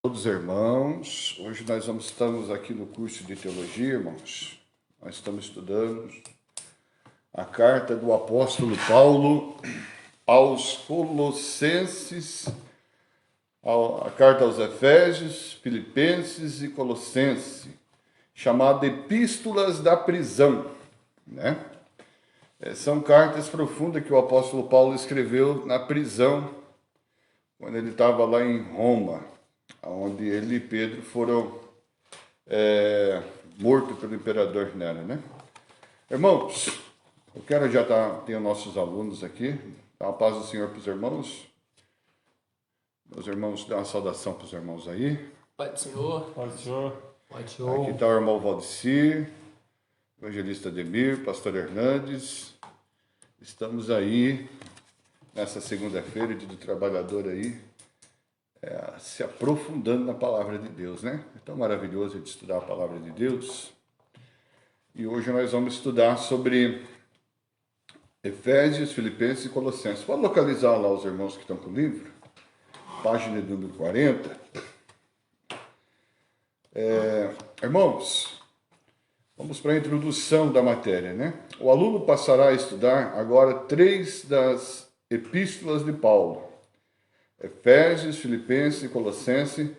Todos irmãos, hoje nós estamos aqui no curso de teologia, irmãos. Nós estamos estudando a carta do apóstolo Paulo aos Colossenses, a carta aos Efésios, Filipenses e Colossenses, chamada Epístolas da Prisão, né? São cartas profundas que o apóstolo Paulo escreveu na prisão, quando ele estava lá em Roma, onde ele e Pedro foram mortos pelo imperador Nero, né? Irmãos, eu quero ter os nossos alunos aqui. Dá a paz do Senhor para os irmãos. Meus irmãos, dá uma saudação para os irmãos aí. Pai do Senhor. Pai do Senhor. Pai do Senhor. Aqui está o irmão Valdecir, evangelista Ademir, pastor Hernandes. Estamos aí nessa segunda-feira, dia do trabalhador aí, se aprofundando na palavra de Deus, né? É tão maravilhoso de estudar a palavra de Deus. E hoje nós vamos estudar sobre Efésios, Filipenses e Colossenses. Pode localizar lá os irmãos que estão com o livro, página número 40. Irmãos, vamos para a introdução da matéria, né? O aluno passará a estudar agora 3 das epístolas de Paulo. Efésios, Filipenses e Colossenses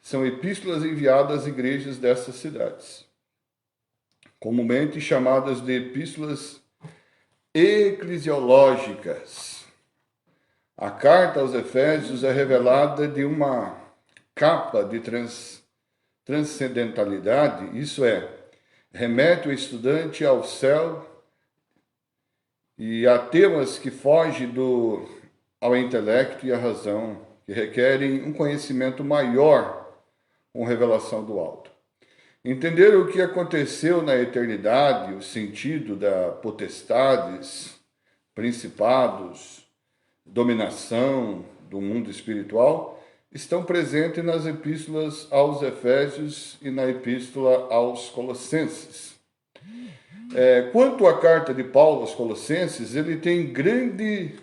são epístolas enviadas às igrejas dessas cidades, comumente chamadas de epístolas eclesiológicas. A carta aos Efésios é revelada de uma capa de transcendentalidade, isso é, remete o estudante ao céu e a temas que fogem ao intelecto e à razão, que requerem um conhecimento maior com revelação do alto. Entender o que aconteceu na eternidade, o sentido da potestades, principados, dominação do mundo espiritual, estão presentes nas epístolas aos Efésios e na epístola aos Colossenses. Quanto à carta de Paulo aos Colossenses, ele tem grande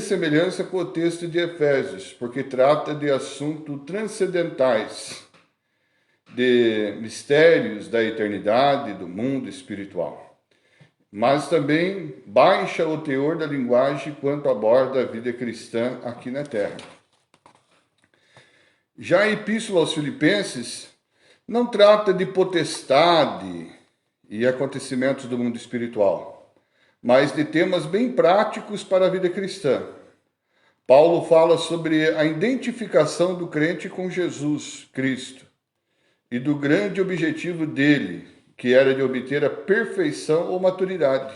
semelhança com o texto de Efésios, porque trata de assuntos transcendentais, de mistérios da eternidade, do mundo espiritual. Mas também baixa o teor da linguagem quanto aborda a vida cristã aqui na Terra. Já a Epístola aos Filipenses não trata de potestade e acontecimentos do mundo espiritual, mas de temas bem práticos para a vida cristã. Paulo fala sobre a identificação do crente com Jesus Cristo e do grande objetivo dele, que era de obter a perfeição ou maturidade.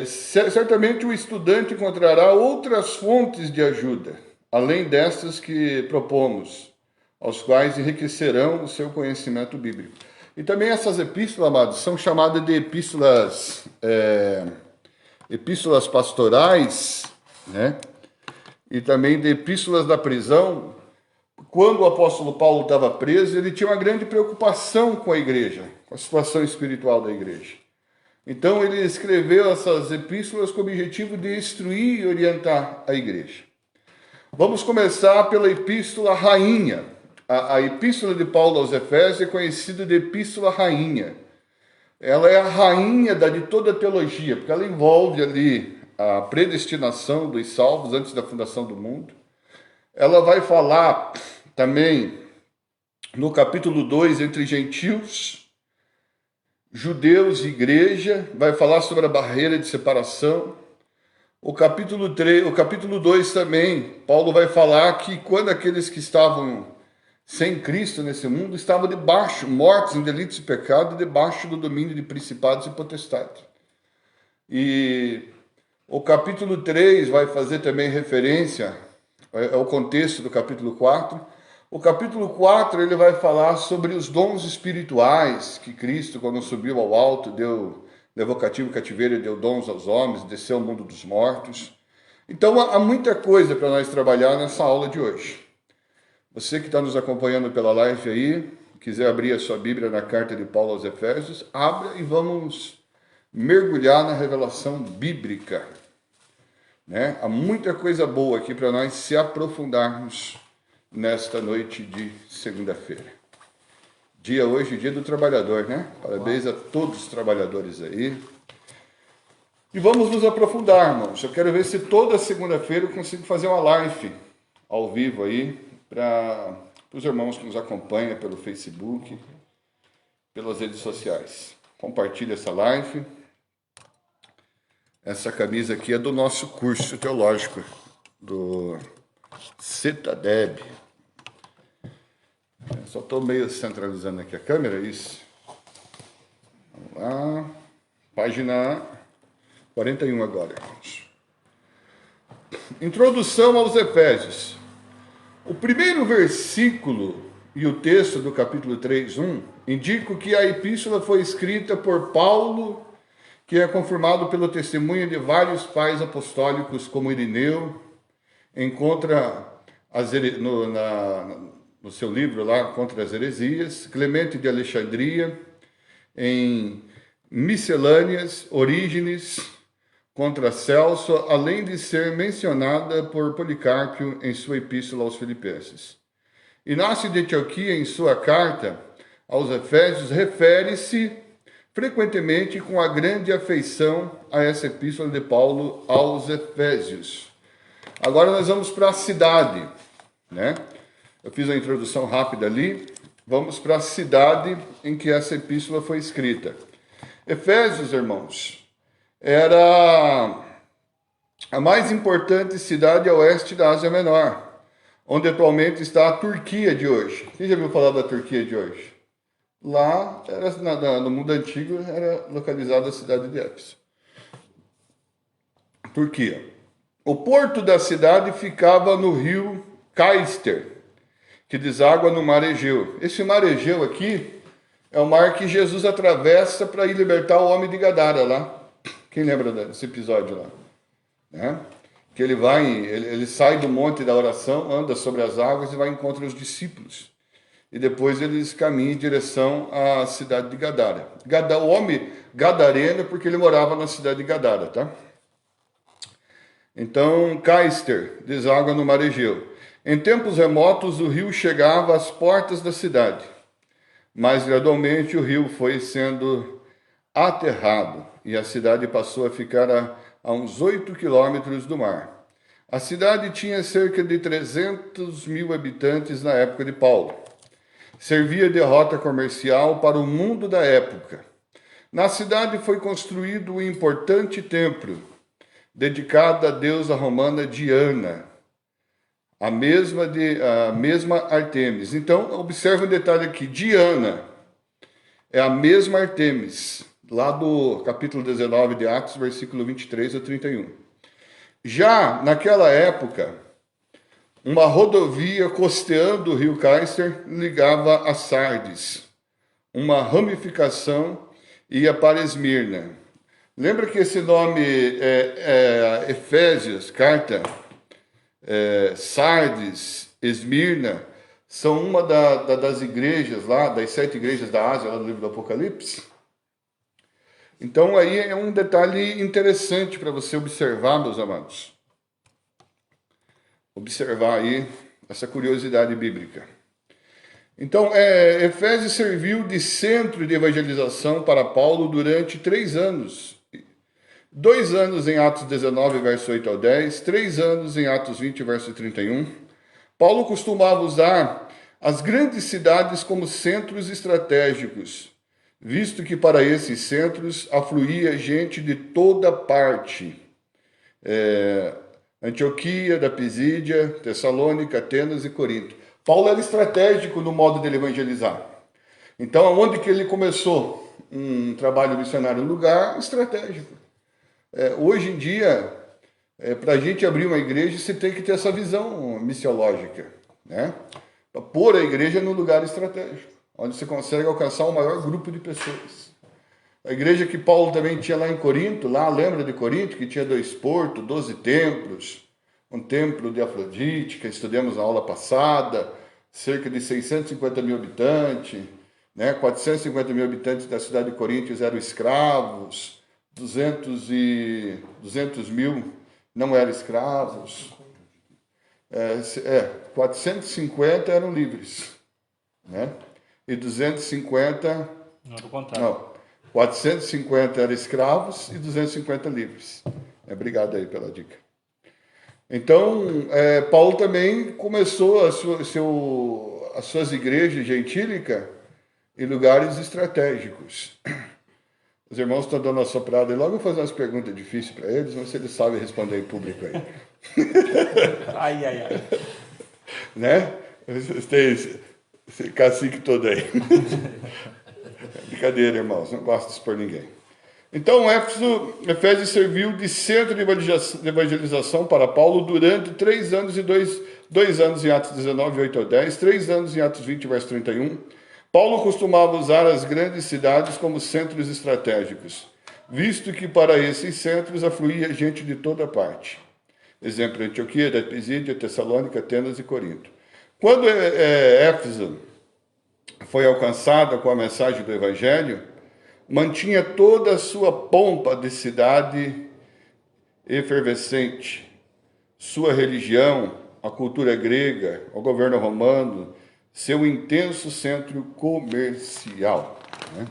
Certamente o estudante encontrará outras fontes de ajuda, além dessas que propomos, aos quais enriquecerão o seu conhecimento bíblico. E também essas epístolas, amados, são chamadas de epístolas pastorais, né? E também de epístolas da prisão. Quando o apóstolo Paulo estava preso, ele tinha uma grande preocupação com a igreja, com a situação espiritual da igreja. Então ele escreveu essas epístolas com o objetivo de instruir e orientar a igreja. Vamos começar pela epístola rainha. A epístola de Paulo aos Efésios é conhecida de epístola rainha. Ela é a rainha de toda a teologia, porque ela envolve ali a predestinação dos salvos antes da fundação do mundo. Ela vai falar também no capítulo 2 entre gentios, judeus e igreja, vai falar sobre a barreira de separação. O capítulo 2 também, Paulo vai falar que quando aqueles que estavam sem Cristo nesse mundo estavam debaixo, mortos em delitos e pecados, debaixo do domínio de principados e potestades. E o capítulo 3 vai fazer também referência ao contexto do capítulo 4. O capítulo 4 ele vai falar sobre os dons espirituais que Cristo, quando subiu ao alto, levou cativo o cativeiro e deu dons aos homens, desceu ao mundo dos mortos. Então há muita coisa para nós trabalhar nessa aula de hoje. Você que está nos acompanhando pela live aí, quiser abrir a sua Bíblia na carta de Paulo aos Efésios, abra e vamos mergulhar na revelação bíblica. Né? Há muita coisa boa aqui para nós se aprofundarmos nesta noite de segunda-feira. Dia hoje, dia do trabalhador, né? Parabéns a todos os trabalhadores aí. E vamos nos aprofundar, irmãos. Eu quero ver se toda segunda-feira eu consigo fazer uma live ao vivo aí para os irmãos que nos acompanham pelo Facebook, pelas redes sociais. Compartilhe essa live. Essa camisa aqui é do nosso curso teológico, do CETADEB. Só estou meio centralizando aqui a câmera, isso. Vamos lá. Página 41 agora, irmãos. Introdução aos Efésios. O primeiro versículo e o texto do capítulo 3:1 indicam que a epístola foi escrita por Paulo, que é confirmado pelo testemunho de vários pais apostólicos, como Irineu, encontra no seu livro lá, Contra as Heresias, Clemente de Alexandria, em Miscelâneas, Orígenes, contra Celso, além de ser mencionada por Policarpo em sua epístola aos Filipenses. Inácio de Antioquia, em sua carta aos Efésios, refere-se frequentemente com a grande afeição a essa epístola de Paulo aos Efésios. Agora nós vamos para a cidade, né? Eu fiz a introdução rápida ali. Vamos para a cidade em que essa epístola foi escrita. Efésios, irmãos, era a mais importante cidade a oeste da Ásia Menor, onde atualmente está a Turquia de hoje. Quem já ouviu falar da Turquia de hoje? Lá, no mundo antigo, era localizada a cidade de Éfeso. Turquia. O porto da cidade ficava no rio Caister, que deságua no mar Egeu. Esse mar Egeu aqui é o mar que Jesus atravessa para ir libertar o homem de Gadara lá. Quem lembra desse episódio lá? Né? Que ele sai do monte da oração, anda sobre as águas e vai encontrar os discípulos. E depois eles caminham em direção à cidade de Gadara. O homem gadareno porque ele morava na cidade de Gadara, tá? Então, Caister deságua no mar Egeu. Em tempos remotos, o rio chegava às portas da cidade, mas gradualmente o rio foi sendo aterrado e a cidade passou a ficar a uns 8 quilômetros do mar. A cidade tinha cerca de 300 mil habitantes na época de Paulo. Servia de rota comercial para o mundo da época. Na cidade foi construído um importante templo, dedicado à deusa romana Diana, a mesma Artemis. Então, observe um detalhe aqui. Diana é a mesma Artemis, lá do capítulo 19 de Atos, versículo 23 a 31. Já naquela época, uma rodovia costeando o rio Caister ligava a Sardes. Uma ramificação ia para Esmirna. Lembra que esse nome Efésios, carta, Sardes, Esmirna, são uma das igrejas lá, das 7 igrejas da Ásia, lá no livro do Apocalipse? Então aí é um detalhe interessante para você observar, meus amados. Observar aí essa curiosidade bíblica. Então, Efésios serviu de centro de evangelização para Paulo durante 3 anos. 2 anos em Atos 19, verso 8 ao 10, 3 anos em Atos 20, verso 31. Paulo costumava usar as grandes cidades como centros estratégicos, visto que para esses centros afluía gente de toda parte. Antioquia, da Pisídia, Tessalônica, Atenas e Corinto. Paulo era estratégico no modo dele evangelizar. Então, aonde que ele começou um trabalho missionário? Um lugar estratégico. Hoje em dia, para a gente abrir uma igreja, você tem que ter essa visão missiológica, né? Para pôr a igreja no lugar estratégico, onde você consegue alcançar o maior grupo de pessoas. A igreja que Paulo também tinha lá em Corinto, lembra de Corinto, que tinha 2 portos, 12 templos, um templo de Afrodite, que estudamos na aula passada, cerca de 650 mil habitantes, né? 450 mil habitantes da cidade de Corinto eram escravos, 200 mil não eram escravos. 450 eram livres, né? E 250... Não, do contrário. Não, 450 eram escravos e 250 livres. Obrigado aí pela dica. Então, Paulo também começou as suas igrejas gentílicas em lugares estratégicos. Os irmãos estão dando uma soprada e logo eu vou fazer umas perguntas difíceis para eles, vamos ver se eles sabem responder em público aí. Ai, ai, ai. Né? Tem esse cacique todo aí. Brincadeira, irmãos, não gosto de expor ninguém. Então, Efésios serviu de centro de evangelização para Paulo durante 3 anos e 2 anos em Atos 19, 8 ao 10, 3 anos em Atos 20, verso 31. Paulo costumava usar as grandes cidades como centros estratégicos, visto que para esses centros afluía gente de toda parte. Exemplo, Antioquia, da Pisídia, Tessalônica, Atenas e Corinto. Quando Éfeso foi alcançada com a mensagem do Evangelho, mantinha toda a sua pompa de cidade efervescente, sua religião, a cultura grega, o governo romano, seu intenso centro comercial. Né?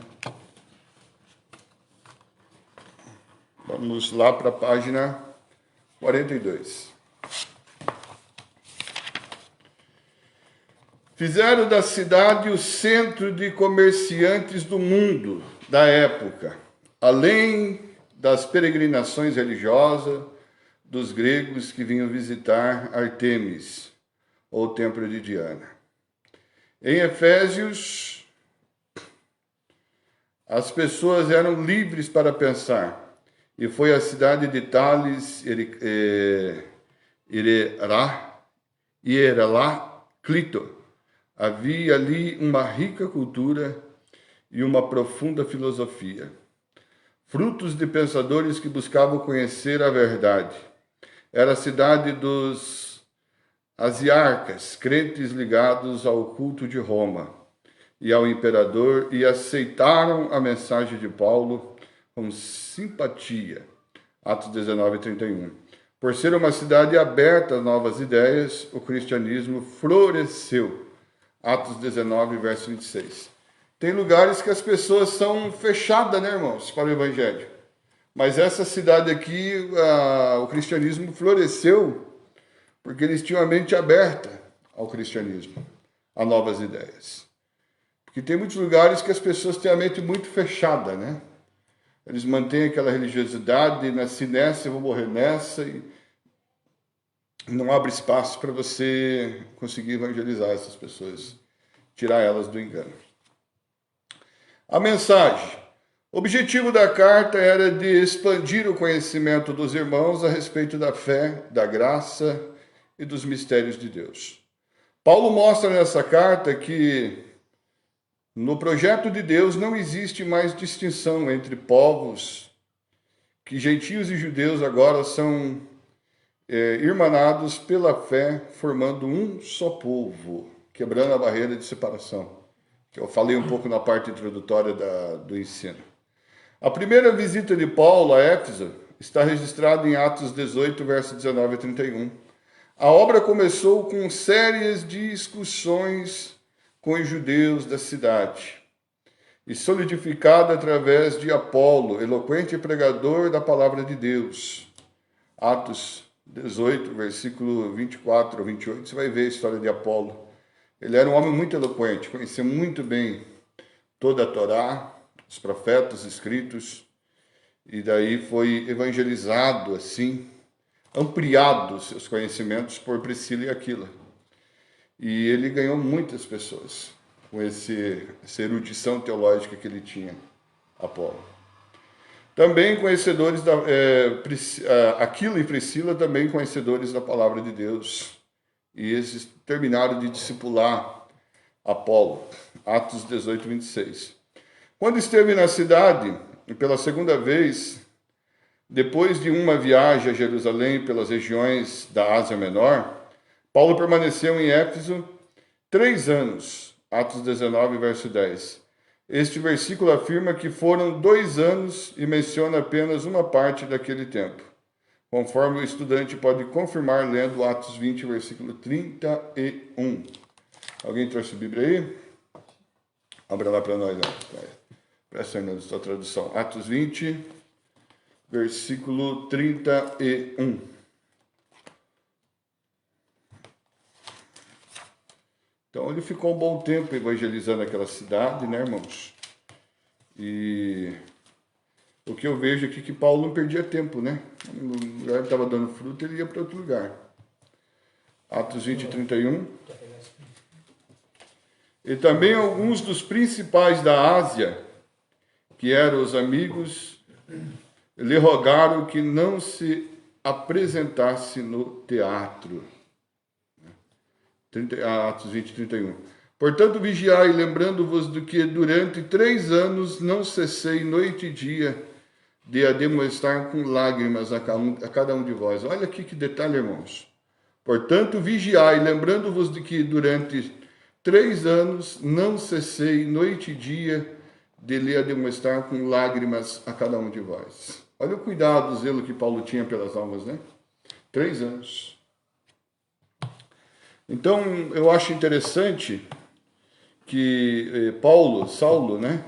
Vamos lá para a página 42. Fizeram da cidade o centro de comerciantes do mundo da época, além das peregrinações religiosas dos gregos que vinham visitar Artemis, ou o templo de Diana. Em Efésios, as pessoas eram livres para pensar, e foi a cidade de Tales, Hieráclito. Havia ali uma rica cultura e uma profunda filosofia, frutos de pensadores que buscavam conhecer a verdade. Era a cidade dos asiarcas, crentes ligados ao culto de Roma e ao imperador, e aceitaram a mensagem de Paulo com simpatia. Atos 19, 31. Por ser uma cidade aberta a novas ideias, o cristianismo floresceu. Atos 19, verso 26. Tem lugares que as pessoas são fechadas, né, irmãos, para o Evangelho. Mas essa cidade aqui, o cristianismo floresceu porque eles tinham a mente aberta ao cristianismo, a novas ideias. Porque tem muitos lugares que as pessoas têm a mente muito fechada, né? Eles mantêm aquela religiosidade, nasci nessa, eu vou morrer nessa, e não abre espaço para você conseguir evangelizar essas pessoas, tirar elas do engano. A mensagem. O objetivo da carta era de expandir o conhecimento dos irmãos a respeito da fé, da graça e dos mistérios de Deus. Paulo mostra nessa carta que no projeto de Deus não existe mais distinção entre povos, que gentios e judeus agora são irmanados pela fé, formando um só povo, quebrando a barreira de separação, que eu falei um pouco na parte introdutória do ensino. A primeira visita de Paulo a Éfeso está registrada em Atos 18, verso 19 a 31. A obra começou com sérias discussões com os judeus da cidade e solidificada através de Apolo, eloquente pregador da palavra de Deus. Atos 18, versículo 24 a 28, você vai ver a história de Apolo. Ele era um homem muito eloquente, conhecia muito bem toda a Torá, os profetas escritos, e daí foi evangelizado assim, ampliado seus conhecimentos por Priscila e Aquila. E ele ganhou muitas pessoas com essa erudição teológica que ele tinha, Apolo. Também conhecedores Aquila e Priscila, também conhecedores da palavra de Deus. E esses terminaram de discipular Apolo. Atos 18, 26. Quando esteve na cidade, pela segunda vez, depois de uma viagem a Jerusalém pelas regiões da Ásia Menor, Paulo permaneceu em Éfeso 3 anos. Atos 19, verso 10. Este versículo afirma que foram 2 anos e menciona apenas uma parte daquele tempo. conforme o estudante pode confirmar lendo Atos 20, versículo 31. Alguém trouxe a Bíblia aí? Abra lá para nós. Presta aí na sua tradução. Atos 20, versículo 31. Então ele ficou um bom tempo evangelizando aquela cidade, né, irmãos? E o que eu vejo aqui é que Paulo não perdia tempo, né? No lugar que estava dando fruto, ele ia para outro lugar. Atos 20, 31. E também alguns dos principais da Ásia, que eram os amigos, lhe rogaram que não se apresentasse no teatro. Atos 20, 31. Portanto, vigiai, lembrando-vos do que durante 3 anos não cessei noite e dia de ademoestar com lágrimas a cada um de vós. Olha aqui que detalhe, irmãos. Portanto, vigiai, lembrando-vos de que durante 3 anos não cessei noite e dia de lhe ademoestar com lágrimas a cada um de vós. Olha o cuidado, o zelo que Paulo tinha pelas almas, né? 3 anos. Então, eu acho interessante que Saulo, né?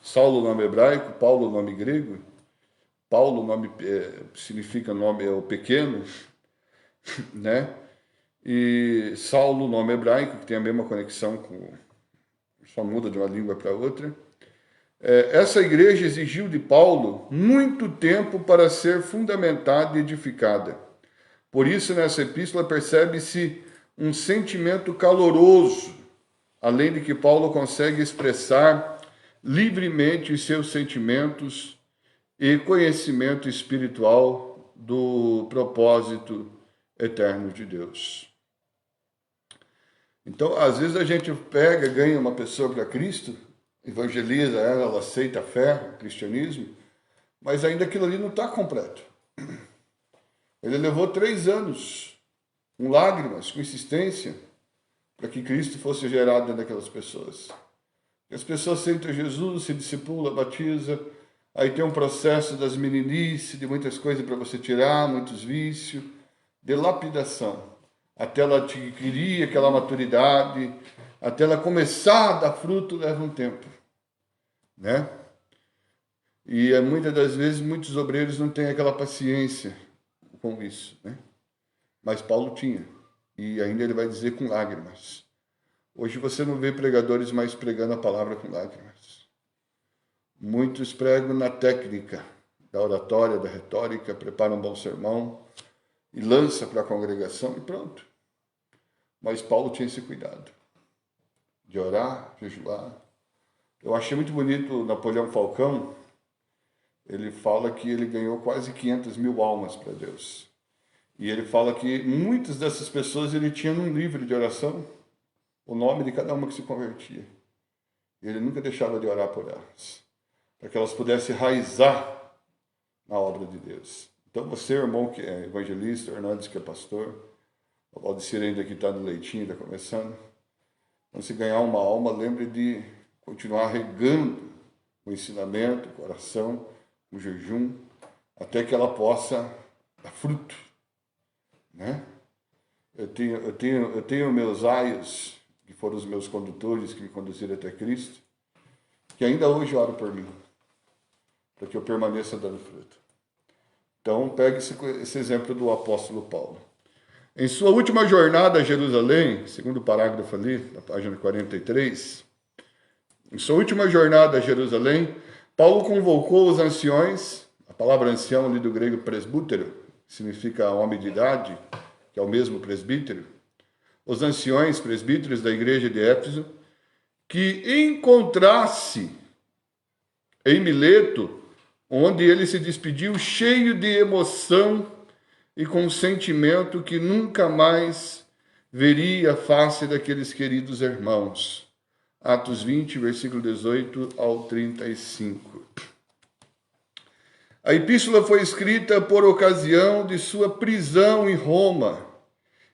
Saulo, nome hebraico, Paulo, nome grego. Paulo, nome significa nome é o pequeno, né? E Saulo, nome hebraico, que tem a mesma conexão com... só muda de uma língua para outra. Essa igreja exigiu de Paulo muito tempo para ser fundamentada e edificada. Por isso, nessa epístola, percebe-se um sentimento caloroso, além de que Paulo consegue expressar livremente os seus sentimentos e conhecimento espiritual do propósito eterno de Deus. Então, às vezes a gente pega, ganha uma pessoa para Cristo, evangeliza ela, ela aceita a fé, o cristianismo, mas ainda aquilo ali não está completo. Ele levou 3 anos, com lágrimas, com insistência, para que Cristo fosse gerado dentro daquelas pessoas. E as pessoas aceitam Jesus, se discipula, batiza, aí tem um processo das meninices, de muitas coisas para você tirar, muitos vícios, de lapidação, até ela adquirir aquela maturidade, até ela começar a dar fruto, leva um tempo, né? E muitas das vezes, muitos obreiros não têm aquela paciência com isso, né? Mas Paulo tinha, e ainda ele vai dizer com lágrimas. Hoje você não vê pregadores mais pregando a palavra com lágrimas. Muitos pregam na técnica da oratória, da retórica, preparam um bom sermão e lança para a congregação e pronto. Mas Paulo tinha esse cuidado de orar, jejuar. Eu achei muito bonito Napoleão Falcão. Ele fala que ele ganhou quase 500 mil almas para Deus. E ele fala que muitas dessas pessoas ele tinha num livro de oração o nome de cada uma que se convertia. E ele nunca deixava de orar por elas, para que elas pudessem raizar na obra de Deus. Então você, irmão que é evangelista, o Hernandes que é pastor, o Valdecir ainda que está no leitinho, está começando. Então, se ganhar uma alma, lembre de continuar regando o ensinamento, o coração, o jejum, até que ela possa dar fruto, né? Eu tenho meus aios, que foram os meus condutores que me conduziram até Cristo, que ainda hoje oram por mim, para que eu permaneça dando fruto. Então, pegue esse exemplo do apóstolo Paulo. Em sua última jornada a Jerusalém, segundo o parágrafo ali, na página 43, em sua última jornada a Jerusalém, Paulo convocou os anciões, a palavra ancião ali do grego presbútero, significa homem de idade, que é o mesmo presbítero, os anciões presbíteros da igreja de Éfeso, que encontrasse em Mileto, onde ele se despediu cheio de emoção e com um sentimento que nunca mais veria a face daqueles queridos irmãos. Atos 20, versículo 18 ao 35. A epístola foi escrita por ocasião de sua prisão em Roma,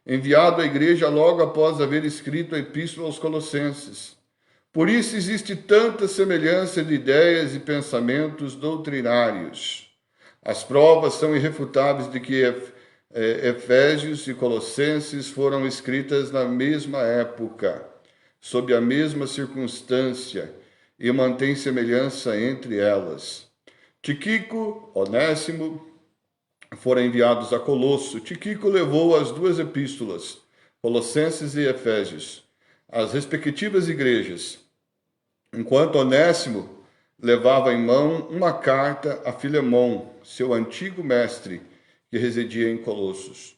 enviado à igreja logo após haver escrito a epístola aos Colossenses. Por isso existe tanta semelhança de ideias e pensamentos doutrinários. As provas são irrefutáveis de que Efésios e Colossenses foram escritas na mesma época, sob a mesma circunstância, e mantém semelhança entre elas. Tíquico, Onésimo, foram enviados a Colosso. Tíquico levou as duas epístolas, Colossenses e Efésios, às respectivas igrejas, enquanto Onésimo levava em mão uma carta a Filemon, seu antigo mestre, que residia em Colossos.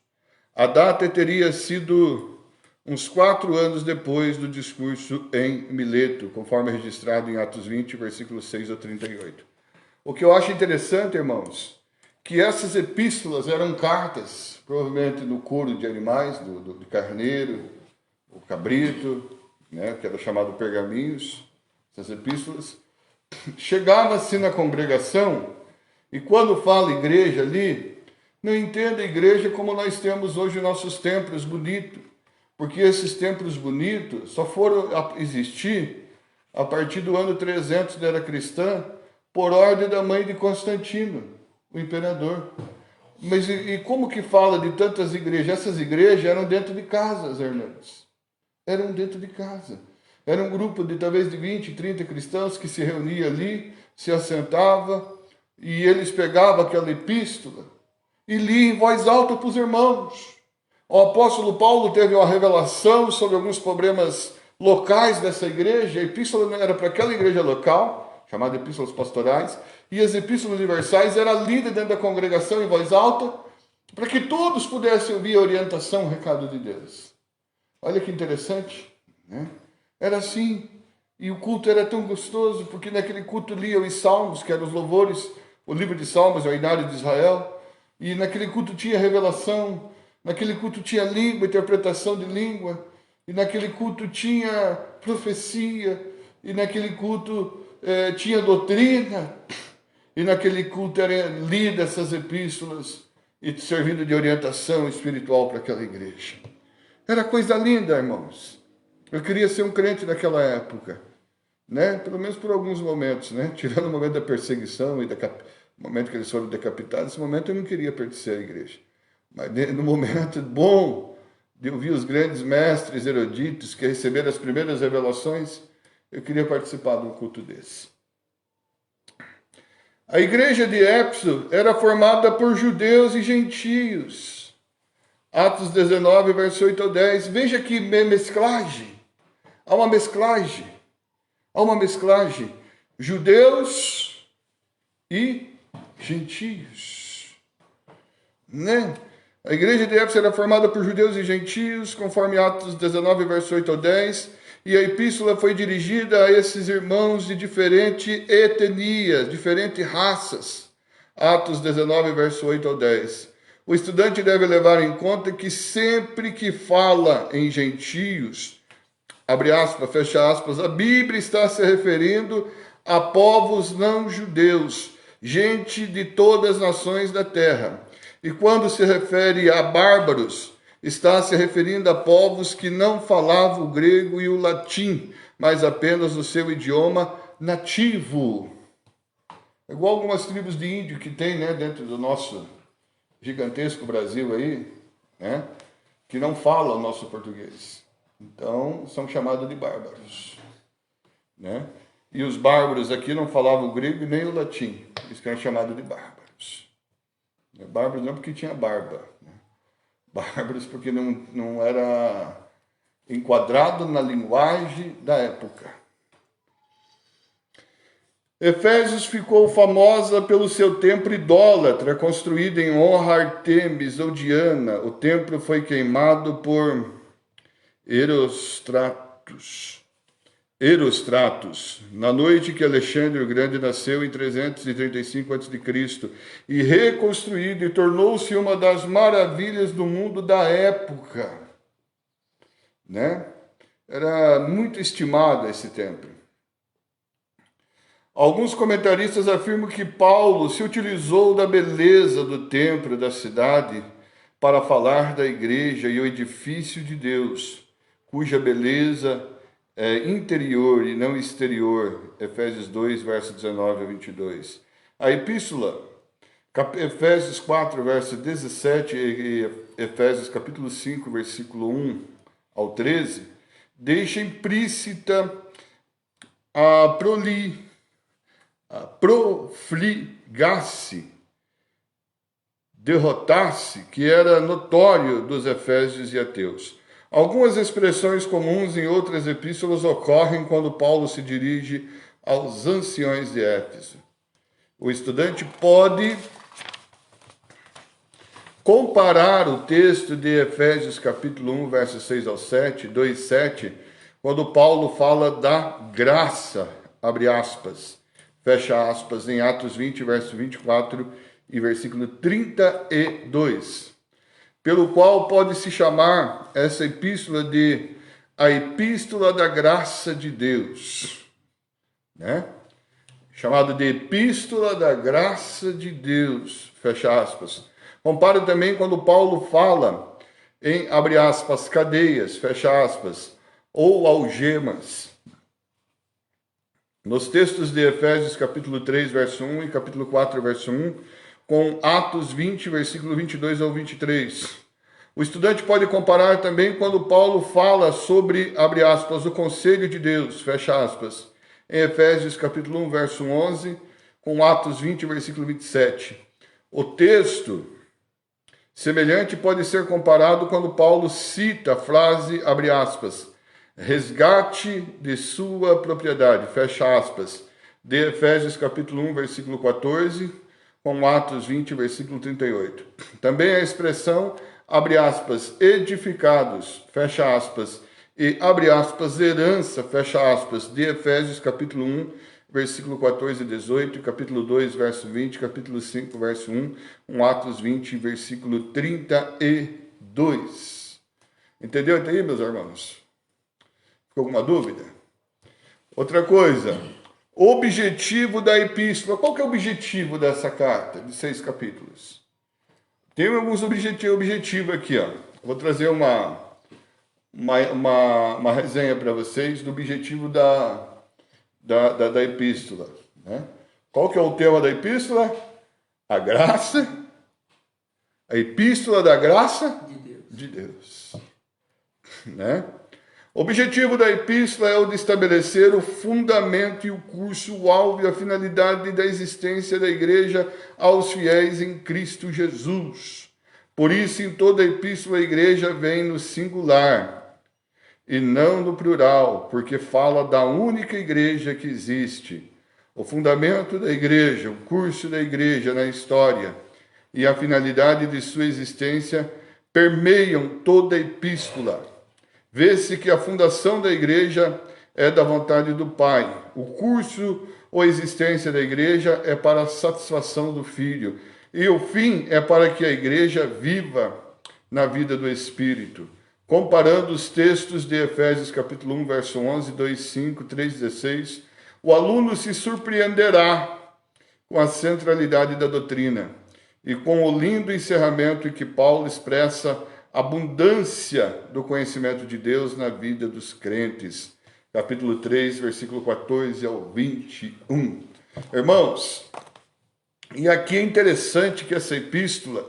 A data teria sido uns 4 anos depois do discurso em Mileto, conforme registrado em Atos 20, versículos 6 a 38. O que eu acho interessante, irmãos, que essas epístolas eram cartas, provavelmente no couro de animais, do carneiro, o cabrito, né, que era chamado pergaminhos, essas epístolas. Chegava-se na congregação, e quando fala igreja ali, não entenda a igreja como nós temos hoje nossos templos bonitos, porque esses templos bonitos só foram existir a partir do ano 300 da era cristã, por ordem da mãe de Constantino, o imperador. Mas e como que fala de tantas igrejas? Essas igrejas eram dentro de casas, Hernandes. Eram dentro de casa. Era um grupo de talvez de 20, 30 cristãos que se reunia ali, se assentava, e eles pegavam aquela epístola e liam em voz alta para os irmãos. O apóstolo Paulo teve uma revelação sobre alguns problemas locais dessa igreja. A epístola não era para aquela igreja local, chamada epístolas pastorais, e as epístolas universais eram lidas dentro da congregação em voz alta, para que todos pudessem ouvir a orientação, o recado de Deus. Olha que interessante, né? Era assim, e o culto era tão gostoso, porque naquele culto lia os salmos, que eram os louvores, o livro de salmos, é o Inário de Israel, e naquele culto tinha revelação, naquele culto tinha língua, interpretação de língua, e naquele culto tinha profecia, e naquele culto tinha doutrina, e naquele culto eram lidas essas epístolas, e servindo de orientação espiritual para aquela igreja. Era coisa linda, irmãos. Eu queria ser um crente naquela época, né? Pelo menos por alguns momentos, né? Tirando o momento da perseguição e o momento que eles foram decapitados, esse momento eu não queria pertencer à igreja. Mas no momento bom de ouvir os grandes mestres eruditos que receberam as primeiras revelações, eu queria participar de um culto desse. A igreja de Éfeso era formada por judeus e gentios. Atos 19, verso 8 ao 10. Veja que mesclagem. Há uma mesclagem. Há uma mesclagem. Judeus e gentios. Né? A igreja de Éfeso era formada por judeus e gentios, conforme Atos 19, verso 8 ao 10. E a epístola foi dirigida a esses irmãos de diferentes etnias, diferentes raças. Atos 19, verso 8 ao 10. O estudante deve levar em conta que sempre que fala em gentios, abre aspas, fecha aspas, a Bíblia está se referindo a povos não judeus, gente de todas as nações da terra. E quando se refere a bárbaros, está se referindo a povos que não falavam o grego e o latim, mas apenas o seu idioma nativo. Igual algumas tribos de índio que tem, né, dentro do nosso gigantesco Brasil aí, né, que não falam o nosso português. Então, são chamados de bárbaros, né? E os bárbaros aqui não falavam o grego e nem o latim. Eles eram chamados de bárbaros. Bárbaros não porque tinha barba, né? Bárbaros porque não era enquadrado na linguagem da época. Efésios ficou famosa pelo seu templo idólatra, construído em honra a Artemis ou Diana. O templo foi queimado por Erostratos, na noite que Alexandre o Grande nasceu em 335 a.C., e reconstruído e tornou-se uma das maravilhas do mundo da época. Né? Era muito estimado esse templo. Alguns comentaristas afirmam que Paulo se utilizou da beleza do templo da cidade para falar da igreja e o edifício de Deus, cuja beleza é interior e não exterior. Efésios 2, verso 19 a 22. A epístola Efésios 4, verso 17 e Efésios capítulo 5, versículo 1 ao 13, deixa implícita a profligasse, derrotar-se, que era notório dos efésios e ateus. Algumas expressões comuns em outras epístolas ocorrem quando Paulo se dirige aos anciões de Éfeso. O estudante pode comparar o texto de Efésios capítulo 1, versos 6 ao 7, 2, 7, quando Paulo fala da graça, abre aspas, fecha aspas, em Atos 20, verso 24 e versículo 32, pelo qual pode se chamar essa epístola de a epístola da graça de Deus, né? Chamado de epístola da graça de Deus, fecha aspas. Compare também quando Paulo fala em, abre aspas, cadeias, fecha aspas, ou algemas. Nos textos de Efésios capítulo 3, verso 1 e capítulo 4, verso 1, com Atos 20, versículo 22 ao 23. O estudante pode comparar também quando Paulo fala sobre, abre aspas, o conselho de Deus, fecha aspas, em Efésios capítulo 1, verso 11, com Atos 20, versículo 27. O texto semelhante pode ser comparado quando Paulo cita a frase, abre aspas, resgate de sua propriedade, fecha aspas, de Efésios capítulo 1, versículo 14, com Atos 20, versículo 38. Também a expressão, abre aspas, edificados, fecha aspas, e abre aspas, herança, fecha aspas, de Efésios capítulo 1, versículo 14 e 18, capítulo 2, verso 20, capítulo 5, verso 1, Atos 20, versículo 32. Entendeu até aí, meus irmãos? Ficou alguma dúvida? Outra coisa, objetivo da epístola. Qual que é o objetivo dessa carta de 6 capítulos? Tem alguns objetivos aqui, ó. Vou trazer uma resenha para vocês do objetivo da epístola, né? Qual que é o tema da epístola? A graça, a epístola da graça de Deus, né? O objetivo da epístola é o de estabelecer o fundamento e o curso, o alvo e a finalidade da existência da igreja aos fiéis em Cristo Jesus. Por isso, em toda a epístola, a igreja vem no singular e não no plural, porque fala da única igreja que existe. O fundamento da igreja, o curso da igreja na história e a finalidade de sua existência permeiam toda a epístola. Vê-se que a fundação da igreja é da vontade do Pai. O curso ou existência da igreja é para a satisfação do Filho. E o fim é para que a igreja viva na vida do Espírito. Comparando os textos de Efésios capítulo 1, verso 11, 2, 5, 3, 16, o aluno se surpreenderá com a centralidade da doutrina e com o lindo encerramento em que Paulo expressa a abundância do conhecimento de Deus na vida dos crentes. Capítulo 3, versículo 14 ao 21. Irmãos, e aqui é interessante que essa epístola,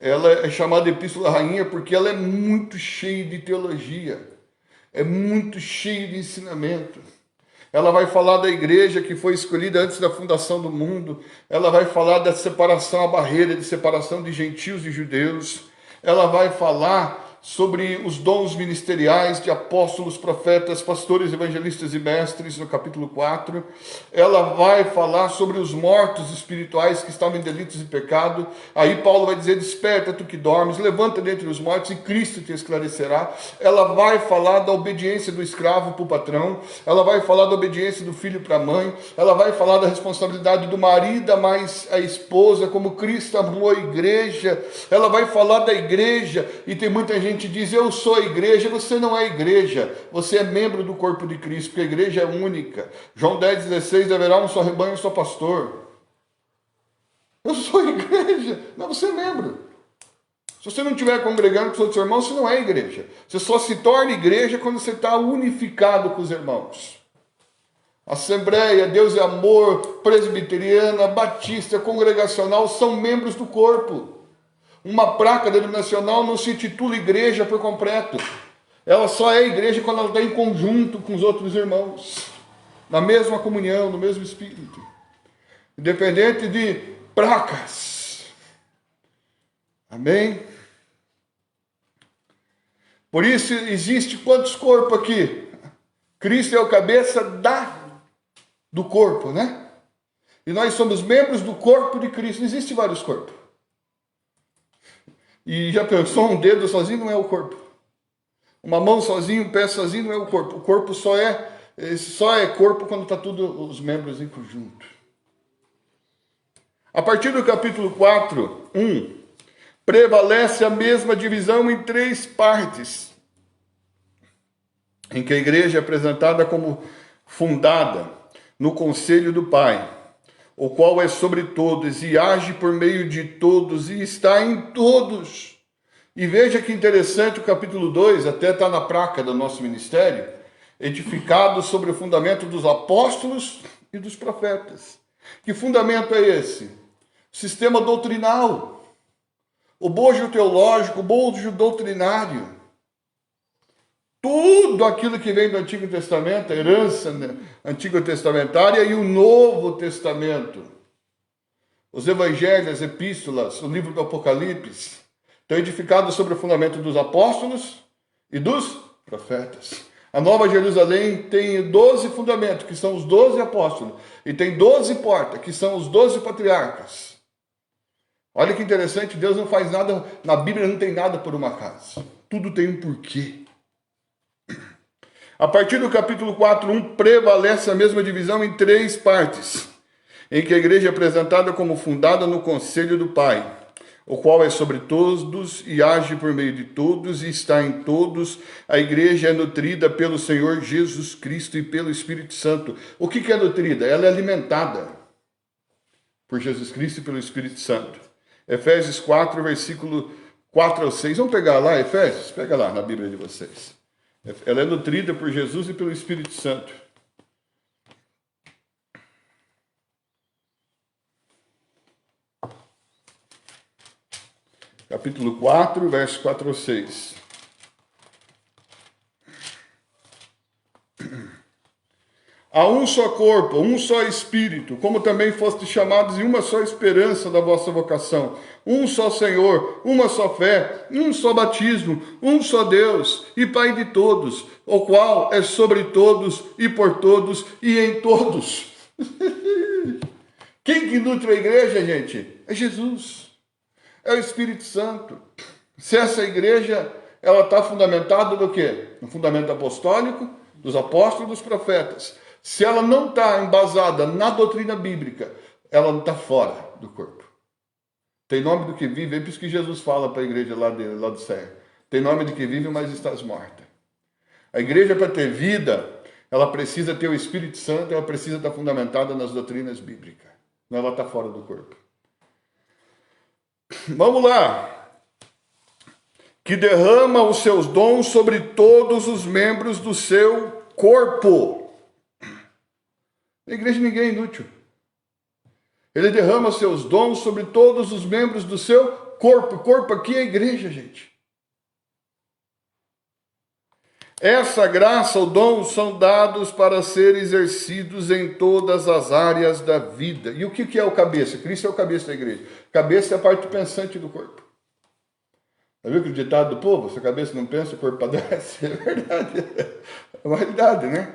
ela é chamada Epístola Rainha porque ela é muito cheia de teologia, é muito cheia de ensinamento. Ela vai falar da igreja que foi escolhida antes da fundação do mundo, ela vai falar da separação, a barreira de separação de gentios e judeus, ela vai falar sobre os dons ministeriais de apóstolos, profetas, pastores, evangelistas e mestres, no capítulo 4. Ela vai falar sobre os mortos espirituais que estavam em delitos e pecado. Aí Paulo vai dizer, desperta tu que dormes, levanta dentre os mortos e Cristo te esclarecerá. Ela vai falar da obediência do escravo para o patrão. Ela vai falar da obediência do filho para a mãe. Ela vai falar da responsabilidade do marido, mais a esposa, como Cristo amou a igreja. Ela vai falar da igreja, e tem muita gente que diz, eu sou a igreja. Você não é igreja, você é membro do corpo de Cristo, porque a igreja é única. João 10,16, haverá um só rebanho, um só pastor. Eu sou a igreja. Não, você é membro. Se você não estiver congregando com os outros irmãos, você não é igreja. Você só se torna igreja quando você está unificado com os irmãos. Assembleia, Deus é Amor, Presbiteriana, Batista, Congregacional são membros do corpo. Uma placa denominacional não se intitula igreja por completo. Ela só é igreja quando ela está em conjunto com os outros irmãos, na mesma comunhão, no mesmo espírito. Independente de placas. Amém? Por isso existe quantos corpos aqui? Cristo é o cabeça do corpo, né? E nós somos membros do corpo de Cristo. Não existe vários corpos. E já pensou, um dedo sozinho não é o corpo. Uma mão sozinho, um pé sozinho não é o corpo. O corpo só é corpo quando está todos os membros em conjunto. A partir do capítulo 4, 1, prevalece a mesma divisão em 3 partes, em que a igreja é apresentada como fundada no conselho do Pai, o qual é sobre todos e age por meio de todos e está em todos. E veja que interessante, o capítulo 2, até está na placa do nosso ministério, edificado sobre o fundamento dos apóstolos e dos profetas. Que fundamento é esse? Sistema doutrinal, o bojo teológico, o bojo doutrinário. Tudo aquilo que vem do Antigo Testamento, a herança antigo testamentária e o Novo Testamento. Os evangelhos, as epístolas, o livro do Apocalipse, estão edificados sobre o fundamento dos apóstolos e dos profetas. A Nova Jerusalém tem 12 fundamentos, que são os 12 apóstolos, e tem 12 portas, que são os 12 patriarcas. Olha que interessante, Deus não faz nada, na Bíblia não tem nada por um acaso. Tudo tem um porquê. A partir do capítulo 4, 1, prevalece a mesma divisão em 3 partes, em que a igreja é apresentada como fundada no conselho do Pai, o qual é sobre todos e age por meio de todos e está em todos. A igreja é nutrida pelo Senhor Jesus Cristo e pelo Espírito Santo. O que é nutrida? Ela é alimentada por Jesus Cristo e pelo Espírito Santo. Efésios 4, versículo 4 ao 6. Vamos pegar lá, Efésios? Pega lá na Bíblia de vocês. Ela é nutrida por Jesus e pelo Espírito Santo. Capítulo 4, verso 4 ao 6. Há um só corpo, um só Espírito, como também fostes chamados em uma só esperança da vossa vocação. Um só Senhor, uma só fé, um só batismo, um só Deus e Pai de todos, o qual é sobre todos e por todos e em todos. Quem que nutre a igreja, gente? É Jesus. É o Espírito Santo. Se essa igreja, ela está fundamentada no quê? No fundamento apostólico, dos apóstolos e dos profetas. Se ela não está embasada na doutrina bíblica, ela não está fora do corpo. Tem nome do que vive, é por isso que Jesus fala para a igreja lá do céu. Tem nome do que vive, mas estás morta. A igreja, para ter vida, ela precisa ter o Espírito Santo, ela precisa estar fundamentada nas doutrinas bíblicas. Não, ela está fora do corpo. Vamos lá. Que derrama os seus dons sobre todos os membros do seu corpo. Na igreja ninguém é inútil. Ele derrama os seus dons sobre todos os membros do seu corpo. O corpo aqui é a igreja, gente. Essa graça, o dom, são dados para ser exercidos em todas as áreas da vida. E o que é o cabeça? Cristo é o cabeça da igreja. Cabeça é a parte pensante do corpo. Já viu que o ditado do povo, se a cabeça não pensa, o corpo padece? É verdade. É uma realidade, né?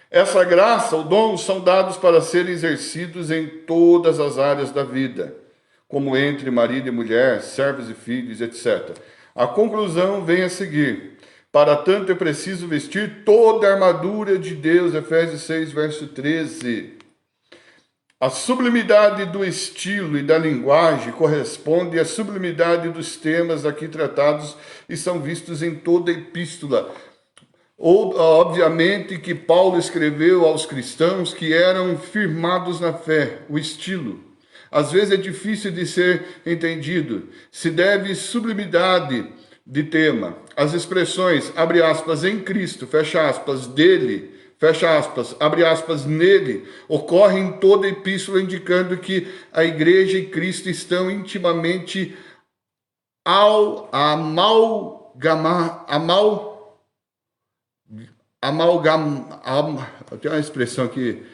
Essa graça, o dom, são dados para serem exercidos em todas as áreas da vida, como entre marido e mulher, servos e filhos, etc. A conclusão vem a seguir. Para tanto é preciso vestir toda a armadura de Deus, Efésios 6, verso 13. A sublimidade do estilo e da linguagem corresponde à sublimidade dos temas aqui tratados e são vistos em toda a epístola. Obviamente que Paulo escreveu aos cristãos que eram firmados na fé, o estilo. Às vezes é difícil de ser entendido. Se deve sublimidade de tema. As expressões, abre aspas, em Cristo, fecha aspas, dele, fecha aspas, abre aspas, nele, ocorre em toda a epístola indicando que a igreja e Cristo estão intimamente tem uma expressão aqui,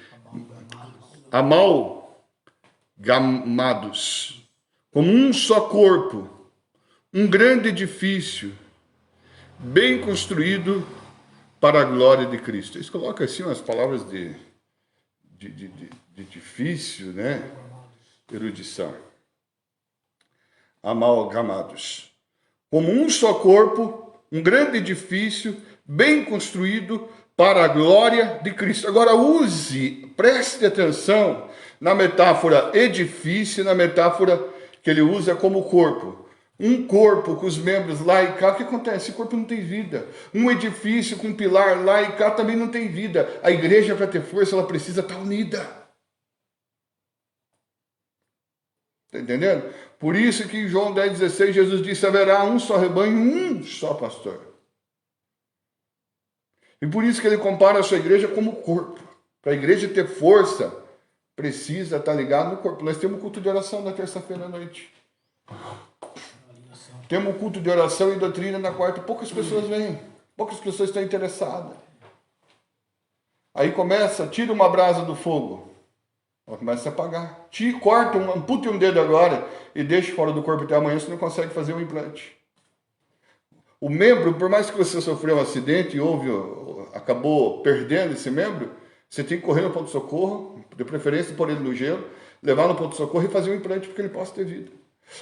amalgamados, como um só corpo, um grande edifício, bem construído para a glória de Cristo. Eles colocam assim umas palavras de difícil, né? Erudição. Amalgamados. Como um só corpo, um grande edifício, bem construído para a glória de Cristo. Agora preste atenção na metáfora edifício, na metáfora que ele usa como corpo. Um corpo com os membros lá e cá, o que acontece? Esse corpo não tem vida. Um edifício com um pilar lá e cá também não tem vida. A igreja, para ter força, ela precisa estar unida. Está entendendo? Por isso que em João 10,16, Jesus disse, haverá um só rebanho, um só pastor. E por isso que ele compara a sua igreja como corpo. Para a igreja ter força, precisa estar ligado no corpo. Nós temos culto de oração na terça-feira à noite. Temos culto de oração e doutrina na quarta. Poucas pessoas vêm. Poucas pessoas estão interessadas. Aí tira uma brasa do fogo. Ela começa a apagar. Corta, ampute um dedo agora e deixa fora do corpo até amanhã, você não consegue fazer um implante. O membro, por mais que você sofreu um acidente e acabou perdendo esse membro, você tem que correr no ponto-socorro, de preferência pôr ele no gelo, levar no ponto-socorro e fazer um implante para que ele possa ter vida.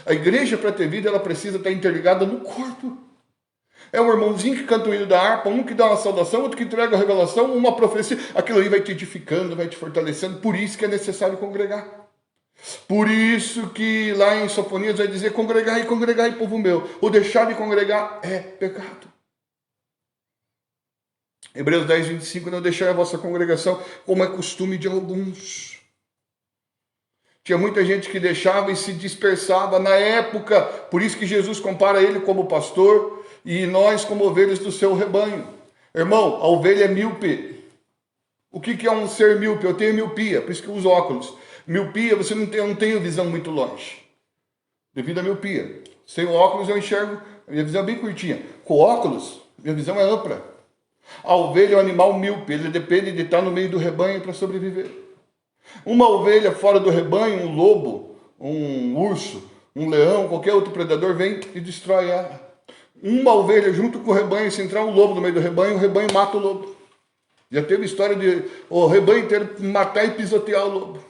A igreja, para ter vida, ela precisa estar interligada no corpo. É um irmãozinho que canta o hino da harpa, um que dá uma saudação, outro que entrega a revelação, uma profecia. Aquilo aí vai te edificando, vai te fortalecendo. Por isso que é necessário congregar. Por isso que lá em Sofonias vai dizer, congregai, povo meu. O deixar de congregar é pecado. Hebreus 10:25, não deixai a vossa congregação, como é costume de alguns. Tinha muita gente que deixava e se dispersava na época. Por isso que Jesus compara ele como pastor e nós como ovelhas do seu rebanho. Irmão, a ovelha é míope. O que é um ser míope? Eu tenho miopia, por isso que eu uso óculos. Miopia, você não tem visão muito longe. Devido à miopia. Sem o óculos eu enxergo, minha visão é bem curtinha. Com óculos, minha visão é ampla. A ovelha é um animal míope, ele depende de estar no meio do rebanho para sobreviver. Uma ovelha fora do rebanho, um lobo, um urso, um leão, qualquer outro predador vem e destrói ela. Uma ovelha junto com o rebanho, se entrar um lobo no meio do rebanho, o rebanho mata o lobo. Já teve história de o rebanho inteiro matar e pisotear o lobo.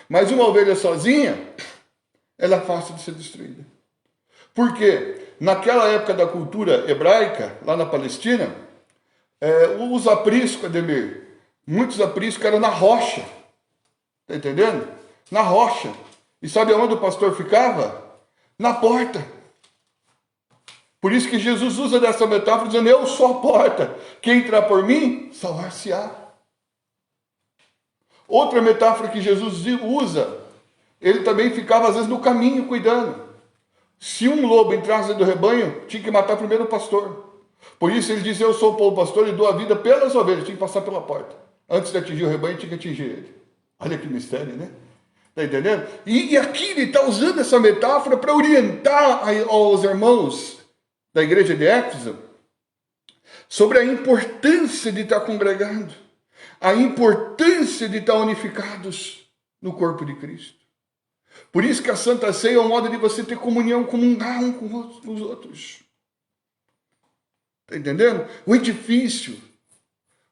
Mas uma ovelha sozinha, ela é fácil de ser destruída. Por quê? Naquela época da cultura hebraica, lá na Palestina, os apriscos, Ademir, muitos apriscos eram na rocha. Está entendendo? Na rocha. E sabe aonde o pastor ficava? Na porta. Por isso que Jesus usa dessa metáfora dizendo, eu sou a porta. Quem entrar por mim, salvar-se-á. Outra metáfora que Jesus usa, ele também ficava às vezes no caminho cuidando. Se um lobo entrasse do rebanho, tinha que matar primeiro o pastor. Por isso ele diz, eu sou o bom pastor e dou a vida pelas ovelhas. Tinha que passar pela porta. Antes de atingir o rebanho, tinha que atingir ele. Olha que mistério, né? Está entendendo? E aqui ele está usando essa metáfora para orientar aos irmãos da igreja de Éfeso sobre a importância de estar congregando, a importância de estar unificados no corpo de Cristo. Por isso que a Santa Ceia é um modo de você ter comunhão, comungar um com os outros. Está entendendo? O edifício.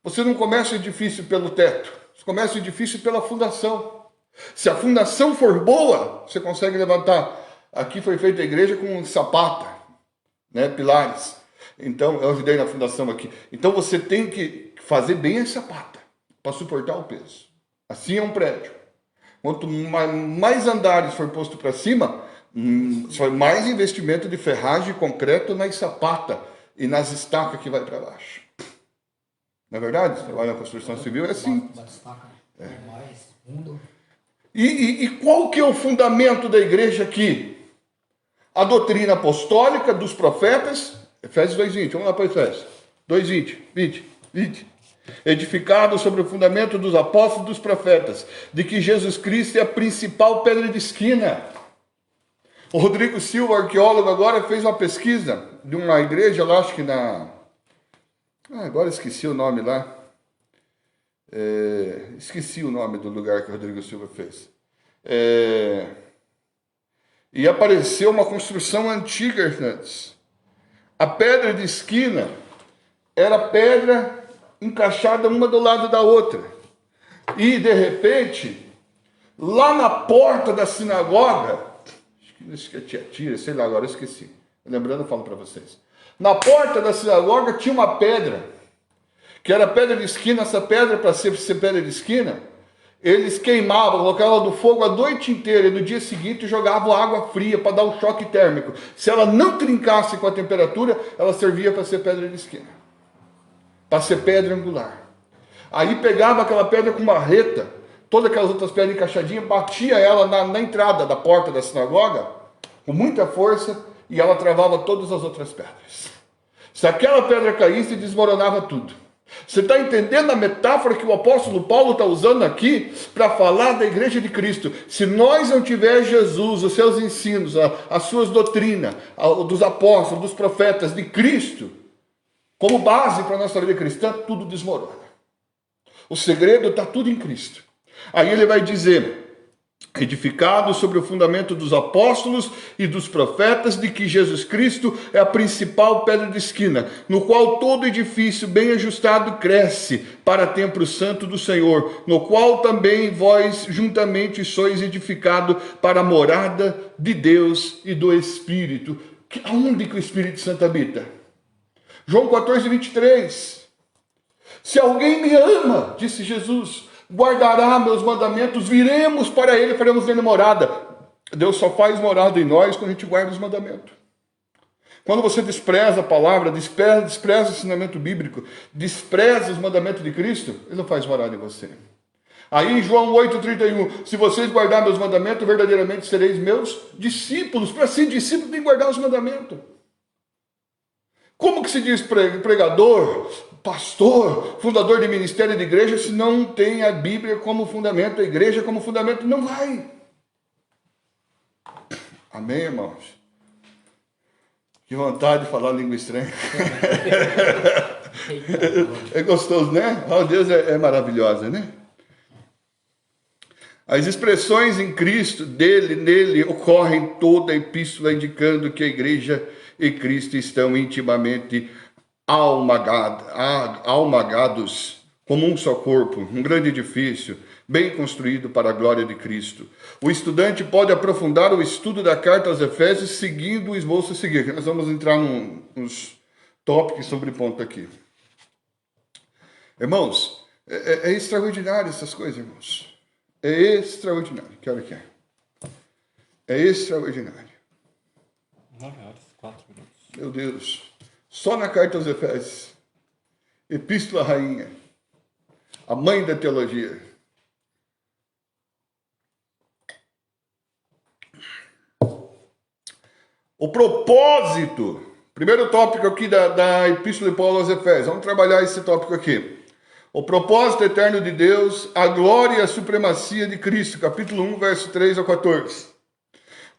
Você não começa o edifício pelo teto. Você começa o edifício pela fundação. Se a fundação for boa, você consegue levantar. Aqui foi feita a igreja com sapata, né, pilares. Então, eu ajudei na fundação aqui. Então, você tem que fazer bem a sapata para suportar o peso. Assim é um prédio. Quanto mais andares for posto para cima, mais investimento de ferragem e concreto nas sapatas e nas estacas que vai para baixo. Não é verdade? Você trabalha na construção civil, é assim. E qual que é o fundamento da igreja aqui? A doutrina apostólica dos profetas, Efésios 2:20, vamos lá para Efésios 2:20, 20. edificado sobre o fundamento dos apóstolos e dos profetas, de que Jesus Cristo é a principal pedra de esquina. O Rodrigo Silva, arqueólogo, agora fez uma pesquisa de uma igreja lá, acho que agora esqueci o nome lá. Esqueci o nome do lugar que o Rodrigo Silva fez. E apareceu uma construção antiga antes. A pedra de esquina era pedra encaixada uma do lado da outra. E, de repente, lá na porta da sinagoga, acho que é Tiatira, sei lá, agora eu esqueci. Lembrando, eu falo para vocês. Na porta da sinagoga tinha uma pedra, que era pedra de esquina. Essa pedra, para ser pedra de esquina, eles queimavam, colocavam no fogo a noite inteira, e no dia seguinte jogavam água fria para dar um choque térmico. Se ela não trincasse com a temperatura, ela servia para ser pedra de esquina, para ser pedra angular. Aí pegava aquela pedra com marreta, todas aquelas outras pedras encaixadinhas, batia ela na entrada da porta da sinagoga, com muita força, e ela travava todas as outras pedras. Se aquela pedra caísse, desmoronava tudo. Você está entendendo a metáfora que o apóstolo Paulo está usando aqui para falar da igreja de Cristo? Se nós não tiver Jesus, os seus ensinos, as suas doutrinas, dos apóstolos, dos profetas, de Cristo, como base para a nossa vida cristã, tudo desmorona. O segredo está tudo em Cristo. Aí ele vai dizer, edificado sobre o fundamento dos apóstolos e dos profetas, de que Jesus Cristo é a principal pedra de esquina, no qual todo edifício bem ajustado cresce para templo santo do Senhor, no qual também vós juntamente sois edificado para a morada de Deus e do Espírito. Aonde que o Espírito Santo habita? João 14, 23. Se alguém me ama, disse Jesus, guardará meus mandamentos, viremos para ele, faremos nele morada. Deus só faz morada em nós quando a gente guarda os mandamentos. Quando você despreza a palavra, despreza o ensinamento bíblico, despreza os mandamentos de Cristo, ele não faz morada em você. Aí em João 8,31, se vocês guardarem meus mandamentos, verdadeiramente sereis meus discípulos. Para ser discípulo tem que guardar os mandamentos. Como que se diz pregador, pastor, fundador de ministério de igreja, se não tem a Bíblia como fundamento, a igreja como fundamento? Não vai. Amém, irmãos? Que vontade de falar língua estranha. É gostoso, né? Oh, Deus é maravilhosa, né? As expressões em Cristo, nele, ocorrem toda a epístola, indicando que a igreja e Cristo estão intimamente almagados como um só corpo, um grande edifício, bem construído para a glória de Cristo. O estudante pode aprofundar o estudo da carta aos Efésios seguindo o esboço a seguir. Nós vamos entrar nos tópicos sobre o ponto aqui. Irmãos, é extraordinário essas coisas, irmãos. É extraordinário. Que hora que é? É extraordinário. 9 horas, 4 minutos. Meu Deus. Só na carta aos Efésios. Epístola rainha. A mãe da teologia. O propósito. Primeiro tópico aqui da Epístola de Paulo aos Efésios. Vamos trabalhar esse tópico aqui. O propósito eterno de Deus, a glória e a supremacia de Cristo. Capítulo 1, verso 3 a 14.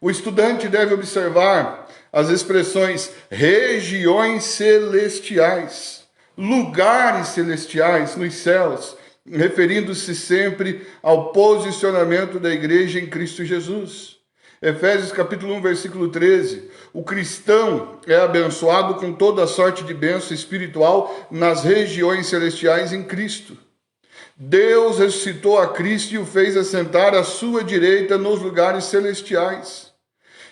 O estudante deve observar as expressões regiões celestiais, lugares celestiais nos céus, referindo-se sempre ao posicionamento da igreja em Cristo Jesus. Efésios capítulo 1, versículo 13. O cristão é abençoado com toda a sorte de bênção espiritual nas regiões celestiais em Cristo. Deus ressuscitou a Cristo e o fez assentar à sua direita nos lugares celestiais.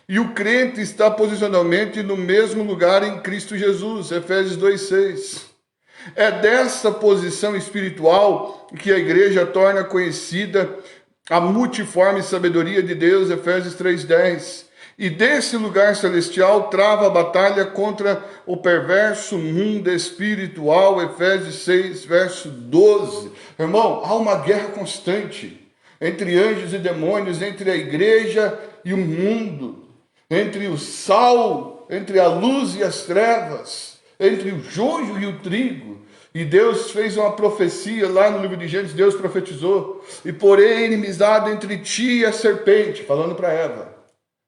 E o crente está posicionalmente no mesmo lugar em Cristo Jesus. Efésios 2,6. É dessa posição espiritual que a igreja torna conhecida a multiforme sabedoria de Deus, Efésios 3,10. E desse lugar celestial trava a batalha contra o perverso mundo espiritual, Efésios 6, verso 12. Irmão, há uma guerra constante entre anjos e demônios, entre a igreja e o mundo, entre o sal, entre a luz e as trevas. entre o joio e o trigo. E Deus fez uma profecia lá no livro de Gênesis, Deus profetizou, e porém inimizade entre ti e a serpente, falando para Eva,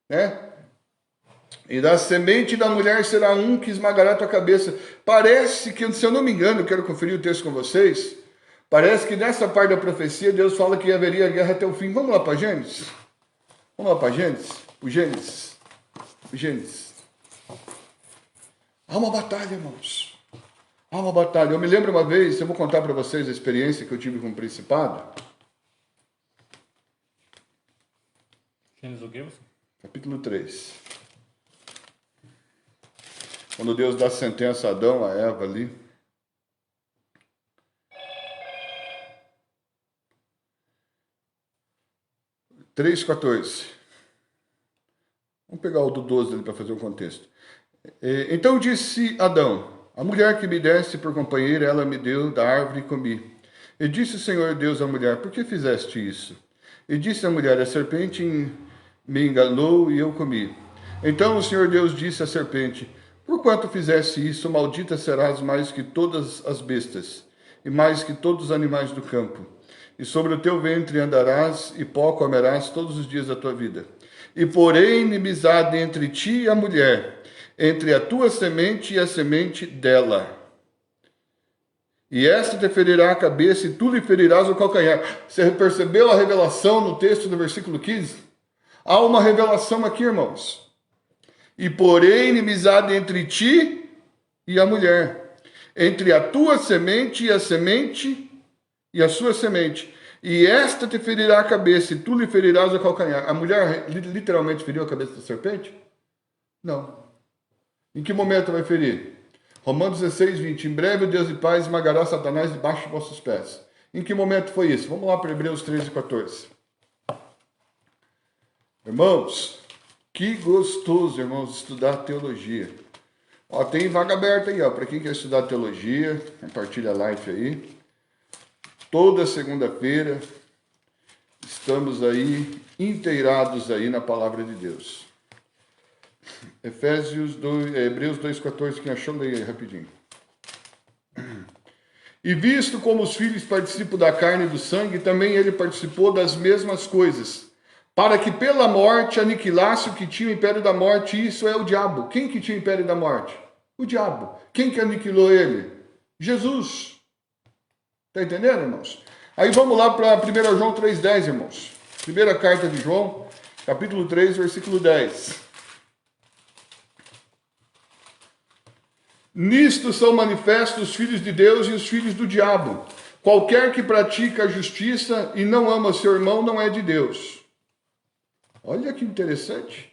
né? E da semente da mulher será um que esmagará a tua cabeça. Parece que, se eu não me engano, eu quero conferir o texto com vocês, parece que nessa parte da profecia Deus fala que haveria guerra até o fim. Vamos lá para Gênesis? Vamos lá para Gênesis? O Gênesis. O Gênesis. Há uma batalha, irmãos. Há uma batalha. Eu me lembro uma vez, eu vou contar para vocês a experiência que eu tive com o principado. Gênesis o quê? Capítulo 3. Quando Deus dá sentença a Adão, a Eva ali. Três 14. Vamos pegar o do 12 ali para fazer um contexto. Então disse Adão: a mulher que me deste por companheira, ela me deu da árvore e comi. E disse o Senhor Deus à mulher: por que fizeste isso? E disse a mulher: a serpente me enganou e eu comi. Então o Senhor Deus disse à serpente: porquanto fizeste isso, maldita serás mais que todas as bestas, e mais que todos os animais do campo. E sobre o teu ventre andarás, e pó comerás todos os dias da tua vida. E porém inimizade entre ti e a mulher, entre a tua semente e a semente dela. E esta te ferirá a cabeça, e tu lhe ferirás o calcanhar. Você percebeu a revelação no texto do versículo 15? Há uma revelação aqui, irmãos. E porém inimizade entre ti e a mulher, entre a tua semente e a semente e a sua semente. E esta te ferirá a cabeça, e tu lhe ferirás o calcanhar. A mulher literalmente feriu a cabeça da serpente? Não. Em que momento vai ferir? Romanos 16, 20. Em breve o Deus de paz esmagará Satanás debaixo de vossos pés. Em que momento foi isso? Vamos lá para Hebreus 13, 14. Irmãos, que gostoso, irmãos, estudar teologia. Ó, tem vaga aberta aí, ó, para quem quer estudar teologia, compartilha a live aí. Toda segunda-feira estamos aí inteirados aí na palavra de Deus. Hebreus 2,14, quem achou, leia aí rapidinho. E visto como os filhos participam da carne e do sangue, também ele participou das mesmas coisas, para que pela morte aniquilasse o que tinha o império da morte, isso é o diabo. Quem que tinha o império da morte? O diabo. Quem que aniquilou ele? Jesus. Está entendendo, irmãos? Aí vamos lá para 1 João 3,10, irmãos. Primeira carta de João, capítulo 3, versículo 10. Nisto são manifestos os filhos de Deus e os filhos do diabo. Qualquer que pratica a justiça e não ama seu irmão não é de Deus. Olha que interessante.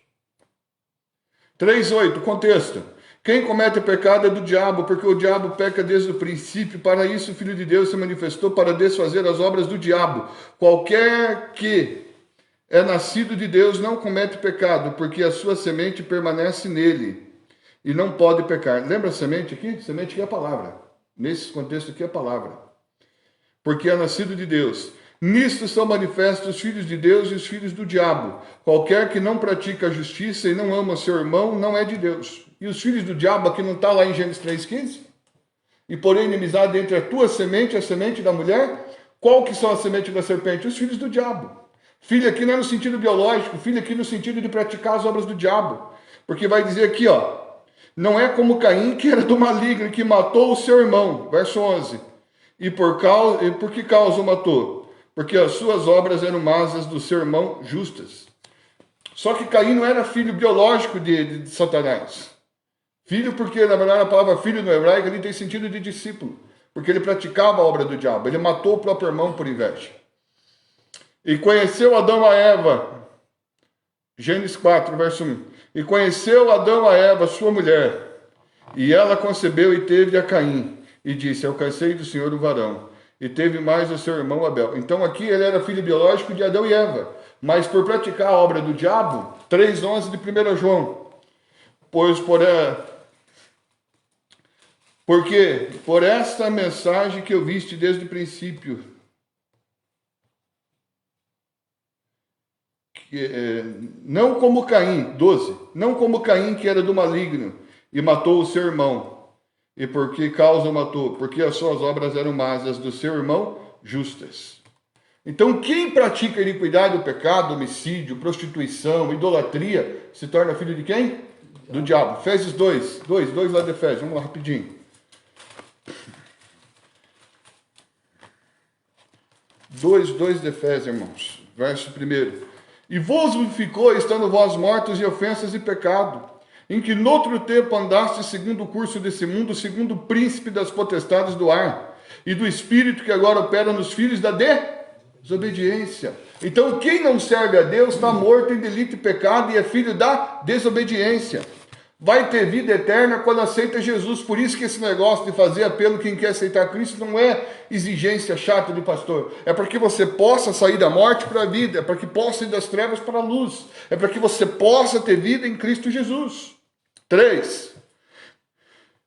3,8, contexto. Quem comete pecado é do diabo, porque o diabo peca desde o princípio. Para isso o Filho de Deus se manifestou para desfazer as obras do diabo. Qualquer que é nascido de Deus não comete pecado, porque a sua semente permanece nele e não pode pecar. Lembra a semente aqui? Semente aqui é a palavra. Nesse contexto aqui é a palavra. Porque é nascido de Deus. Nisto são manifestos os filhos de Deus e os filhos do diabo. Qualquer que não pratica a justiça e não ama seu irmão não é de Deus. E os filhos do diabo aqui não está lá em Gênesis 3,15? E porém inimizade entre a tua semente e a semente da mulher? Qual que são a semente da serpente? Os filhos do diabo. Filho aqui não é no sentido biológico, filho aqui no sentido de praticar as obras do diabo. Porque vai dizer aqui, ó, não é como Caim, que era do maligno, que matou o seu irmão. Verso 11. E por que causa o matou? Porque as suas obras eram más, as do seu irmão justas. Só que Caim não era filho biológico de Satanás. Filho porque, na verdade, a palavra filho no hebraico ali tem sentido de discípulo. Porque ele praticava a obra do diabo. Ele matou o próprio irmão por inveja. E conheceu Adão a Eva. Gênesis 4, verso 1. E conheceu Adão a Eva, sua mulher. E ela concebeu e teve a Caim. E disse, alcancei do Senhor o varão. E teve mais o seu irmão Abel. Então aqui ele era filho biológico de Adão e Eva. Mas por praticar a obra do diabo, 3,11 de 1 João. Porque por esta mensagem que eu viste desde o princípio, não como Caim, 12, não como Caim que era do maligno e matou o seu irmão. E por que causa o matou? Porque as suas obras eram más, as do seu irmão justas. Então, quem pratica iniquidade, o pecado, homicídio, prostituição, idolatria, se torna filho de quem? Do diabo. Efésios 2 lá de Efésios, vamos lá rapidinho. 2 de Efésios, irmãos. Verso 1. E vos vivificou, estando vós mortos em ofensas e pecado, em que noutro tempo andaste segundo o curso desse mundo, segundo o príncipe das potestades do ar, e do espírito que agora opera nos filhos da desobediência. Então, quem não serve a Deus está morto em delito e pecado e é filho da desobediência. Vai ter vida eterna quando aceita Jesus. Por isso que esse negócio de fazer apelo quem quer aceitar Cristo não é exigência chata de pastor. É para que você possa sair da morte para a vida. É para que possa ir das trevas para a luz. É para que você possa ter vida em Cristo Jesus. 3.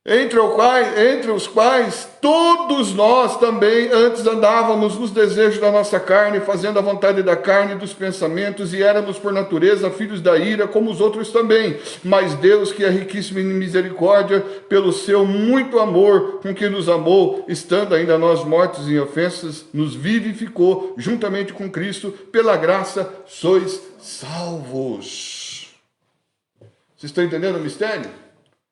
Entre os quais todos nós também antes andávamos nos desejos da nossa carne, fazendo a vontade da carne e dos pensamentos, e éramos por natureza filhos da ira, como os outros também. Mas Deus, que é riquíssimo em misericórdia, pelo seu muito amor com que nos amou, estando ainda nós mortos em ofensas, nos vivificou juntamente com Cristo, pela graça sois salvos. Vocês estão entendendo o mistério?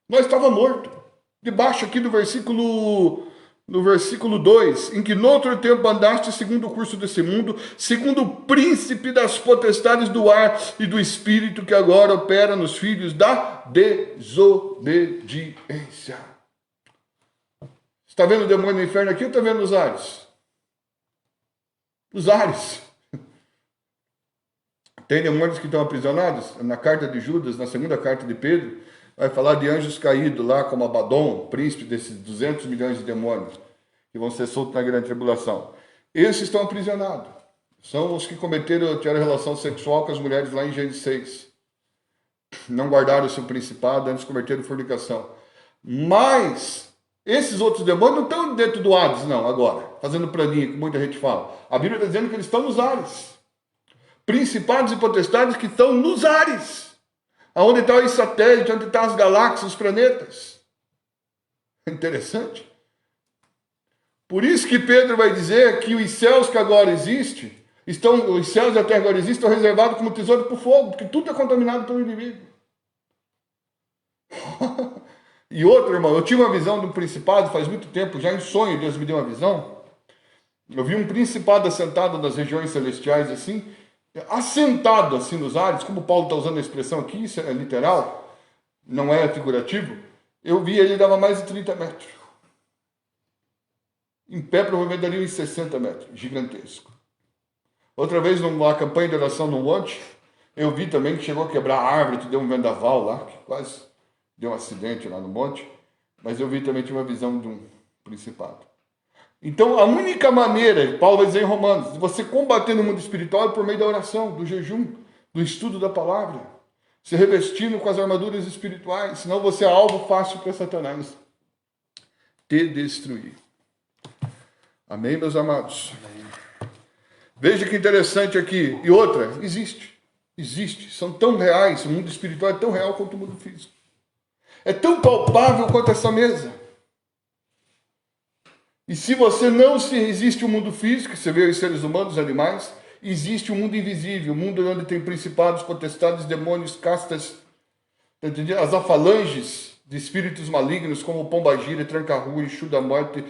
Nós estávamos mortos. Debaixo aqui do versículo 2, em que noutro tempo andaste segundo o curso desse mundo, segundo o príncipe das potestades do ar e do espírito que agora opera nos filhos da desobediência. Está vendo o demônio do inferno aqui ou está vendo os ares? Os ares. Tem demônios que estão aprisionados? Na carta de Judas, na segunda carta de Pedro, vai falar de anjos caídos lá, como Abaddon, príncipe desses 200 milhões de demônios, que vão ser soltos na grande tribulação. Esses estão aprisionados. São os que tiveram relação sexual com as mulheres lá em Gênesis 6. Não guardaram o seu principado, antes cometeram fornicação. Mas esses outros demônios não estão dentro do Hades, não, agora, fazendo planinho, que muita gente fala. A Bíblia está dizendo que eles estão nos ares. Principados e potestades que estão nos ares. Aonde está os satélites, onde estão as galáxias, os planetas. Interessante. Por isso que Pedro vai dizer que os céus que agora existem, os céus e a terra agora existem, estão reservados como tesouro para o fogo, porque tudo é contaminado pelo inimigo. E outro, irmão, eu tive uma visão de um principado faz muito tempo, já em sonho Deus me deu uma visão. Eu vi um principado assentado nas regiões celestiais assim, assentado assim nos ares, como Paulo está usando a expressão aqui, isso é literal, não é figurativo. Eu vi ele, dava mais de 30 metros. Em pé, provavelmente daria uns 60 metros, gigantesco. Outra vez, numa campanha de oração no monte, eu vi também que chegou a quebrar a árvore, que deu um vendaval lá, que quase deu um acidente lá no monte, mas eu vi também, tive uma visão de um principado. Então, a única maneira, Paulo vai dizer em Romanos, de você combater no mundo espiritual é por meio da oração, do jejum, do estudo da palavra, se revestindo com as armaduras espirituais, senão você é alvo fácil para Satanás te destruir. Amém, meus amados? Amém. Veja que interessante aqui. E outra, existe, são tão reais, o mundo espiritual é tão real quanto o mundo físico. É tão palpável quanto essa mesa. E se você não se resiste ao mundo físico, você vê os seres humanos, os animais, existe o mundo invisível, o mundo onde tem principados, potestades, demônios, castas, as afalanges de espíritos malignos, como pombagira, tranca-rua, enxu da morte,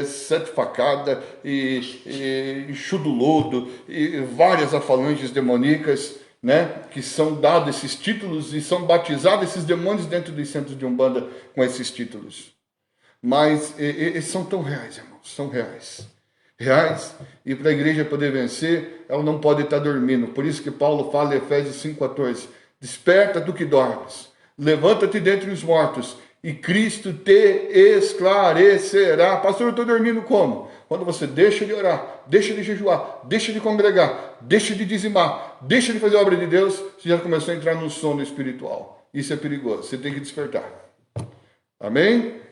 sete facadas, enxu do lodo, e várias afalanges demoníacas, né, que são dados esses títulos e são batizados esses demônios dentro dos centros de Umbanda com esses títulos. Mas eles são tão reais, irmãos, são reais. Reais, e para a igreja poder vencer, ela não pode estar dormindo. Por isso que Paulo fala em Efésios 5,14, desperta tu que dormes, levanta-te dentre os mortos, e Cristo te esclarecerá. Pastor, eu estou dormindo como? Quando você deixa de orar, deixa de jejuar, deixa de congregar, deixa de dizimar, deixa de fazer a obra de Deus, você já começou a entrar num sono espiritual. Isso é perigoso, você tem que despertar. Amém?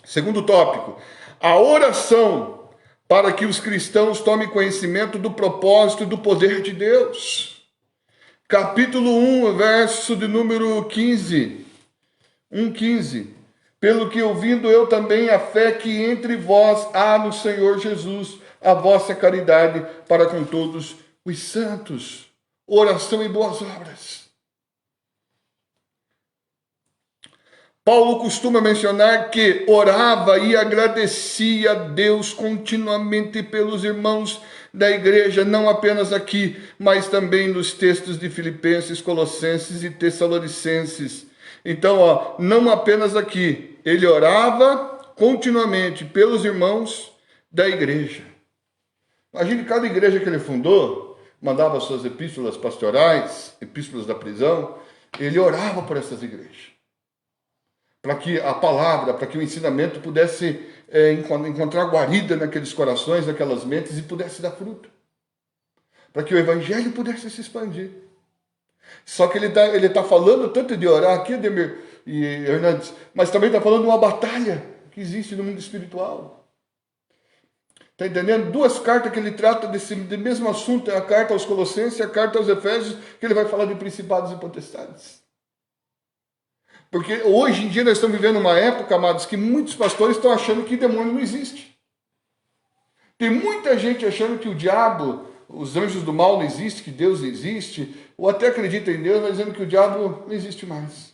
Segundo tópico, a oração para que os cristãos tomem conhecimento do propósito e do poder de Deus. Capítulo 1, verso de número 15. 1,15. pelo que ouvindo eu também a fé que entre vós há no Senhor Jesus, a vossa caridade para com todos os santos. Oração e boas obras. Paulo costuma mencionar que orava e agradecia a Deus continuamente pelos irmãos da igreja, não apenas aqui, mas também nos textos de Filipenses, Colossenses e Tessalonicenses. Então, não apenas aqui, ele orava continuamente pelos irmãos da igreja. Imagine cada igreja que ele fundou, mandava suas epístolas pastorais, epístolas da prisão, ele orava por essas igrejas. Para que a palavra, para que o ensinamento pudesse encontrar guarida naqueles corações, naquelas mentes e pudesse dar fruto. Para que o evangelho pudesse se expandir. Só que ele tá falando tanto de orar aqui, Ademir e Hernandes, mas também está falando de uma batalha que existe no mundo espiritual. Está entendendo? Duas cartas que ele trata do mesmo assunto, a carta aos Colossenses e a carta aos Efésios, que ele vai falar de principados e potestades. Porque hoje em dia nós estamos vivendo uma época, amados, que muitos pastores estão achando que demônio não existe. Tem muita gente achando que o diabo, os anjos do mal não existem, que Deus não existe, ou até acredita em Deus, mas dizendo que o diabo não existe mais.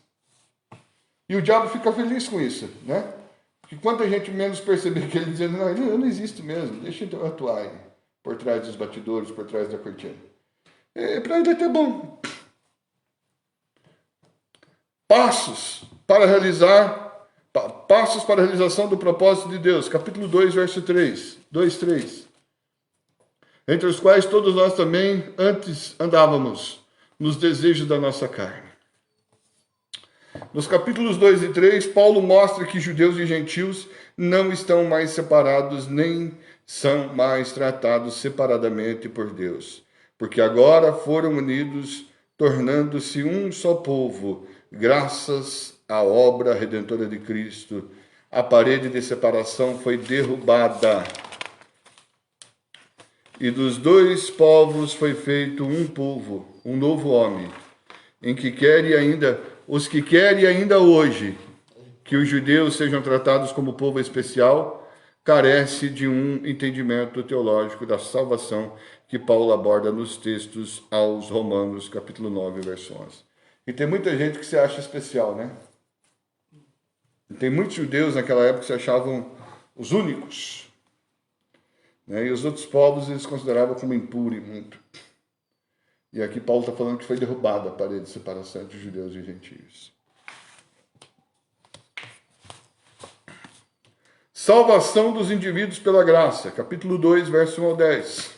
E o diabo fica feliz com isso, né? Porque quanta gente menos perceber que ele dizendo, não, eu não existo mesmo, deixa eu atuar aí, por trás dos batidores, por trás da cortina. Para ele é até bom. Passos para a realização do propósito de Deus. Capítulo 2, verso 3. 2, 3. Entre os quais todos nós também antes andávamos nos desejos da nossa carne. Nos capítulos 2 e 3, Paulo mostra que judeus e gentios não estão mais separados, nem são mais tratados separadamente por Deus. Porque agora foram unidos, tornando-se um só povo, graças à obra redentora de Cristo. A parede de separação foi derrubada. E dos dois povos foi feito um povo, um novo homem, em que os que querem ainda hoje que os judeus sejam tratados como povo especial, carece de um entendimento teológico da salvação que Paulo aborda nos textos aos Romanos, capítulo 9, verso 11. E tem muita gente que se acha especial, né? E tem muitos judeus naquela época que se achavam os únicos. Né? E os outros povos eles consideravam como impuro e muito. E aqui Paulo está falando que foi derrubada a parede de separação entre judeus e gentios. Salvação dos indivíduos pela graça. Capítulo 2, verso 1 ao 10.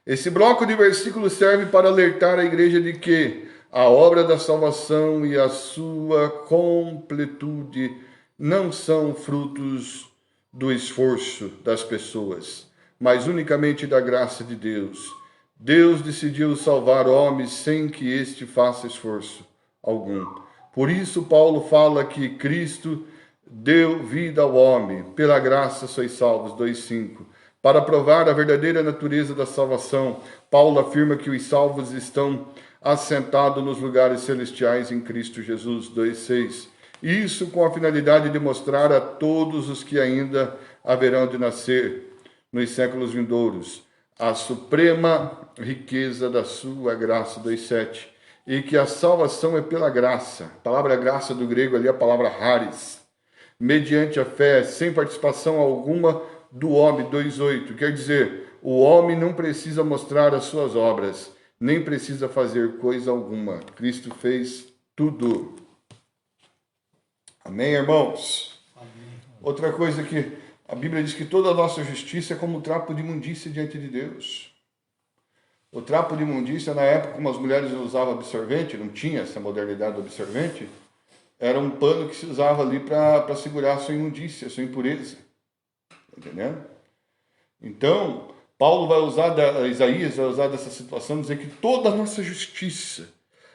Esse bloco de versículos serve para alertar a igreja de que a obra da salvação e a sua completude não são frutos do esforço das pessoas, mas unicamente da graça de Deus. Deus decidiu salvar homens sem que este faça esforço algum. Por isso Paulo fala que Cristo deu vida ao homem, pela graça sois salvos, 2,5. Para provar a verdadeira natureza da salvação, Paulo afirma que os salvos estão assentados nos lugares celestiais em Cristo Jesus, 2,6. Isso com a finalidade de mostrar a todos os que ainda haverão de nascer nos séculos vindouros a suprema riqueza da sua graça, 2,7. E que a salvação é pela graça. A palavra graça do grego ali é a palavra charis. Mediante a fé, sem participação alguma do homem, 2,8. Quer dizer, o homem não precisa mostrar as suas obras, nem precisa fazer coisa alguma. Cristo fez tudo. Amém, irmãos? Amém. Outra coisa que a Bíblia diz que toda a nossa justiça é como um trapo de imundícia diante de Deus. O trapo de imundícia, na época, como as mulheres usavam absorvente, não tinha essa modernidade do absorvente, era um pano que se usava ali para segurar a sua imundícia, a sua impureza. Entendendo? Então, Paulo vai usar, Isaías vai usar dessa situação, dizer que toda a nossa justiça,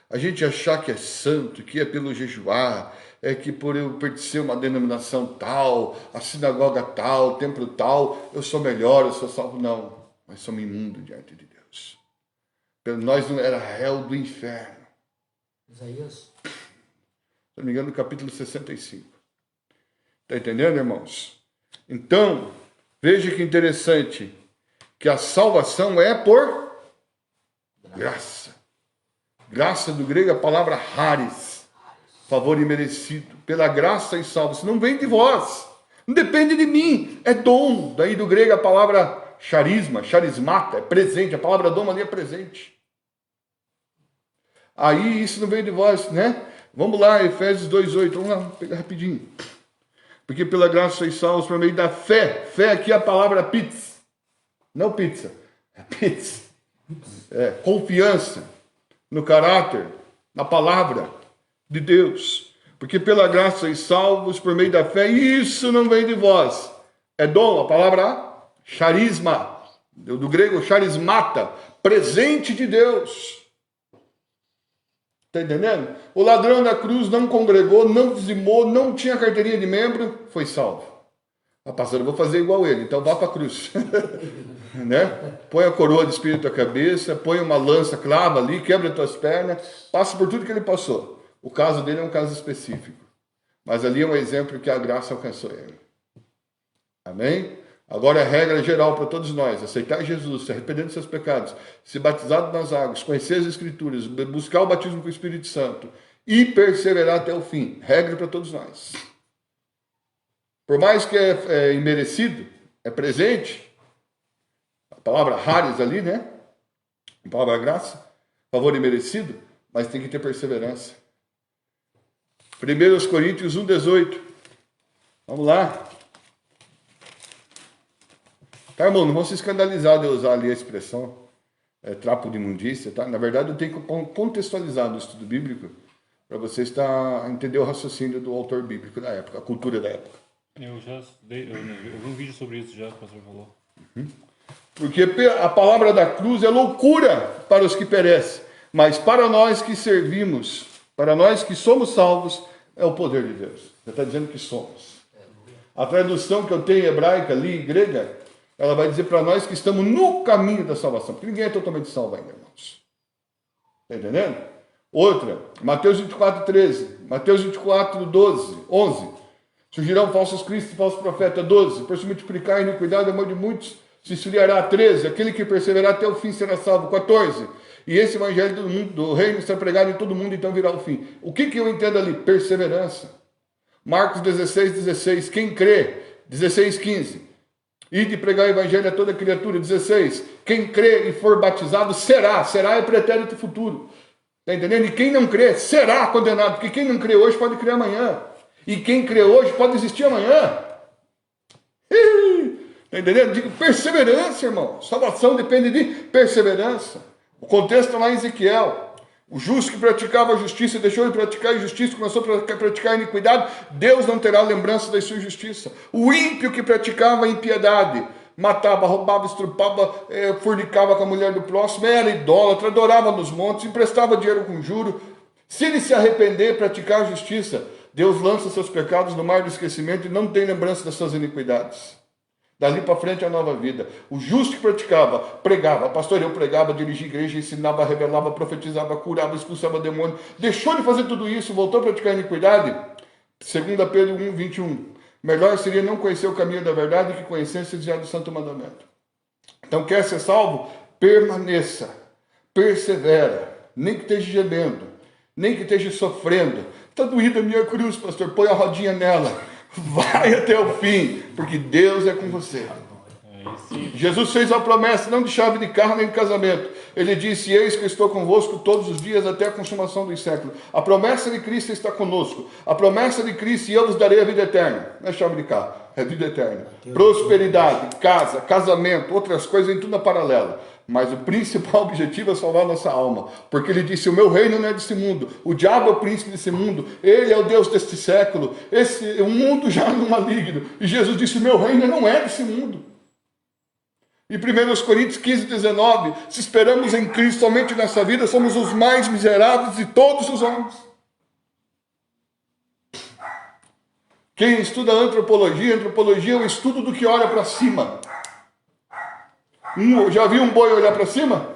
a gente achar que é santo, que é pelo jejuar, é que por eu pertencer a uma denominação tal, a sinagoga tal, o templo tal, eu sou melhor, eu sou salvo. Não, nós somos imundos diante de Deus. Nós não era réu do inferno. Isaías? não me engano, no capítulo 65. Está entendendo, irmãos? Então, veja que interessante, que a salvação é por graça. Graça do grego, a palavra charis, favor imerecido. Pela graça e salvo. Isso não vem de vós, não depende de mim, é dom. Daí do grego a palavra charisma, charismata, é presente. A palavra dom ali é presente. Aí isso não vem de vós, né? Vamos lá, Efésios 2:8. Vamos lá, vamos pegar rapidinho. Porque pela graça sois salvos por meio da fé. Fé aqui é a palavra pizza. Não pizza. É pizza. É confiança no caráter, na palavra de Deus. Porque pela graça sois salvos por meio da fé. E isso não vem de vós. É dom, a palavra charisma. Do grego charismata. Presente de Deus. Está entendendo? O ladrão da cruz não congregou, não dizimou, não tinha carteirinha de membro, foi salvo. Ah, pastor, eu vou fazer igual ele, então vá para a cruz. Né? Põe a coroa de espírito na cabeça, põe uma lança, clava ali, quebra as tuas pernas, passa por tudo que ele passou. O caso dele é um caso específico. Mas ali é um exemplo que a graça alcançou ele. Amém? Agora a regra geral para todos nós: aceitar Jesus, se arrepender dos seus pecados, ser batizado nas águas, conhecer as Escrituras, buscar o batismo com o Espírito Santo e perseverar até o fim. Regra para todos nós. Por mais que é imerecido, é presente, a palavra charis ali, né? A palavra graça, favor imerecido, mas tem que ter perseverança. 1 Coríntios 1:18. Vamos lá. Tá, irmão, não vão se escandalizar de eu usar ali a expressão trapo de imundícia, tá? Na verdade, eu tenho que contextualizar no estudo bíblico para você entender o raciocínio do autor bíblico da época, a cultura da época. Eu vi um vídeo sobre isso já, que o pastor falou. Porque a palavra da cruz é loucura para os que perecem, mas para nós que servimos, para nós que somos salvos, é o poder de Deus. Você está dizendo que somos. A tradução que eu tenho hebraica ali, grega, ela vai dizer para nós que estamos no caminho da salvação. Porque ninguém é totalmente salvo ainda, irmãos. Está entendendo? Outra, Mateus 24:13. Mateus 24:12, 11. Surgirão falsos cristos e falsos profetas. 12. Por se multiplicar a iniquidade, o amor de muitos se esfriará. 13. Aquele que perseverar até o fim será salvo. 14. E esse evangelho do reino será pregado em todo mundo, então virá o fim. O que eu entendo ali? Perseverança. Marcos 16:16. Quem crê? 16:15. E de pregar o evangelho a toda criatura. 16. Quem crê e for batizado será é pretérito futuro. Está entendendo? E quem não crê será condenado. Porque quem não crê hoje pode crer amanhã. E quem crê hoje pode existir amanhã. Está entendendo? Digo perseverança, irmão. Salvação depende de perseverança. O contexto lá em Ezequiel. O justo que praticava a justiça deixou de praticar a injustiça, começou a praticar a iniquidade, Deus não terá lembrança da sua justiça. O ímpio que praticava a impiedade, matava, roubava, estrupava, fornicava com a mulher do próximo, era idólatra, adorava nos montes, emprestava dinheiro com juro. Se ele se arrepender e praticar a justiça, Deus lança seus pecados no mar do esquecimento e não tem lembrança das suas iniquidades. Dali para frente é a nova vida. O justo que praticava, pregava, pastor, eu pregava, dirigia igreja, ensinava, revelava, profetizava, curava, expulsava demônio. Deixou de fazer tudo isso, voltou a praticar a iniquidade. 2 Pedro 1:21. Melhor seria não conhecer o caminho da verdade que conhecesse e desviar do santo mandamento. Então, quer ser salvo? Permaneça, persevera, nem que esteja gemendo, nem que esteja sofrendo. Está doída a minha cruz, pastor, põe a rodinha nela. Vai até o fim, porque Deus é com você. Jesus fez uma promessa, não de chave de carro nem de casamento. Ele disse: eis que eu estou convosco todos os dias até a consumação dos séculos. A promessa de Cristo está conosco. A promessa de Cristo: e eu vos darei a vida eterna. Não é chave de carro, é vida eterna. Prosperidade, casa, casamento, outras coisas em tudo paralelo. Mas o principal objetivo é salvar nossa alma. Porque ele disse: o meu reino não é desse mundo. O diabo é o príncipe desse mundo. Ele é o Deus deste século. O mundo já no maligno. E Jesus disse: o meu reino não é desse mundo. Em 1 Coríntios 15:19, se esperamos em Cristo somente nessa vida, somos os mais miseráveis de todos os homens. Quem estuda antropologia é o estudo do que olha para cima. Já viu um boi olhar para cima?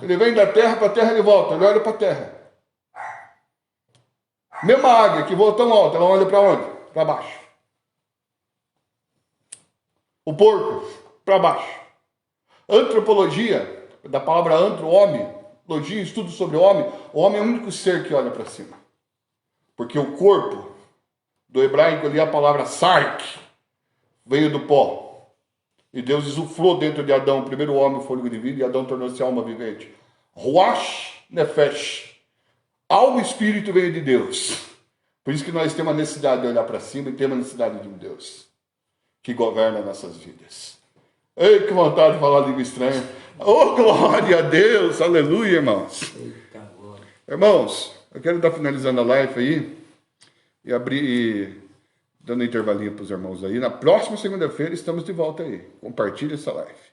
Ele vem da terra, para a terra ele volta, ele olha para a terra. Mesma águia que voa tão alto, ela olha para onde? Para baixo. O porco, para baixo. Antropologia, da palavra antro, homem, logia, estudo sobre o homem é o único ser que olha para cima. Porque o corpo, do hebraico ali, a palavra sark, veio do pó. E Deus insuflou dentro de Adão, o primeiro homem, o fôlego de vida, e Adão tornou-se alma vivente. Ruach nefesh. Alma e espírito veio de Deus. Por isso que nós temos a necessidade de olhar para cima e temos a necessidade de um Deus que governa nossas vidas. Ei, que vontade de falar língua estranha. Oh, glória a Deus, aleluia, irmãos. Irmãos, eu quero estar finalizando a live aí e dando um intervalinho para os irmãos aí. Na próxima segunda-feira estamos de volta aí. Compartilhe essa live.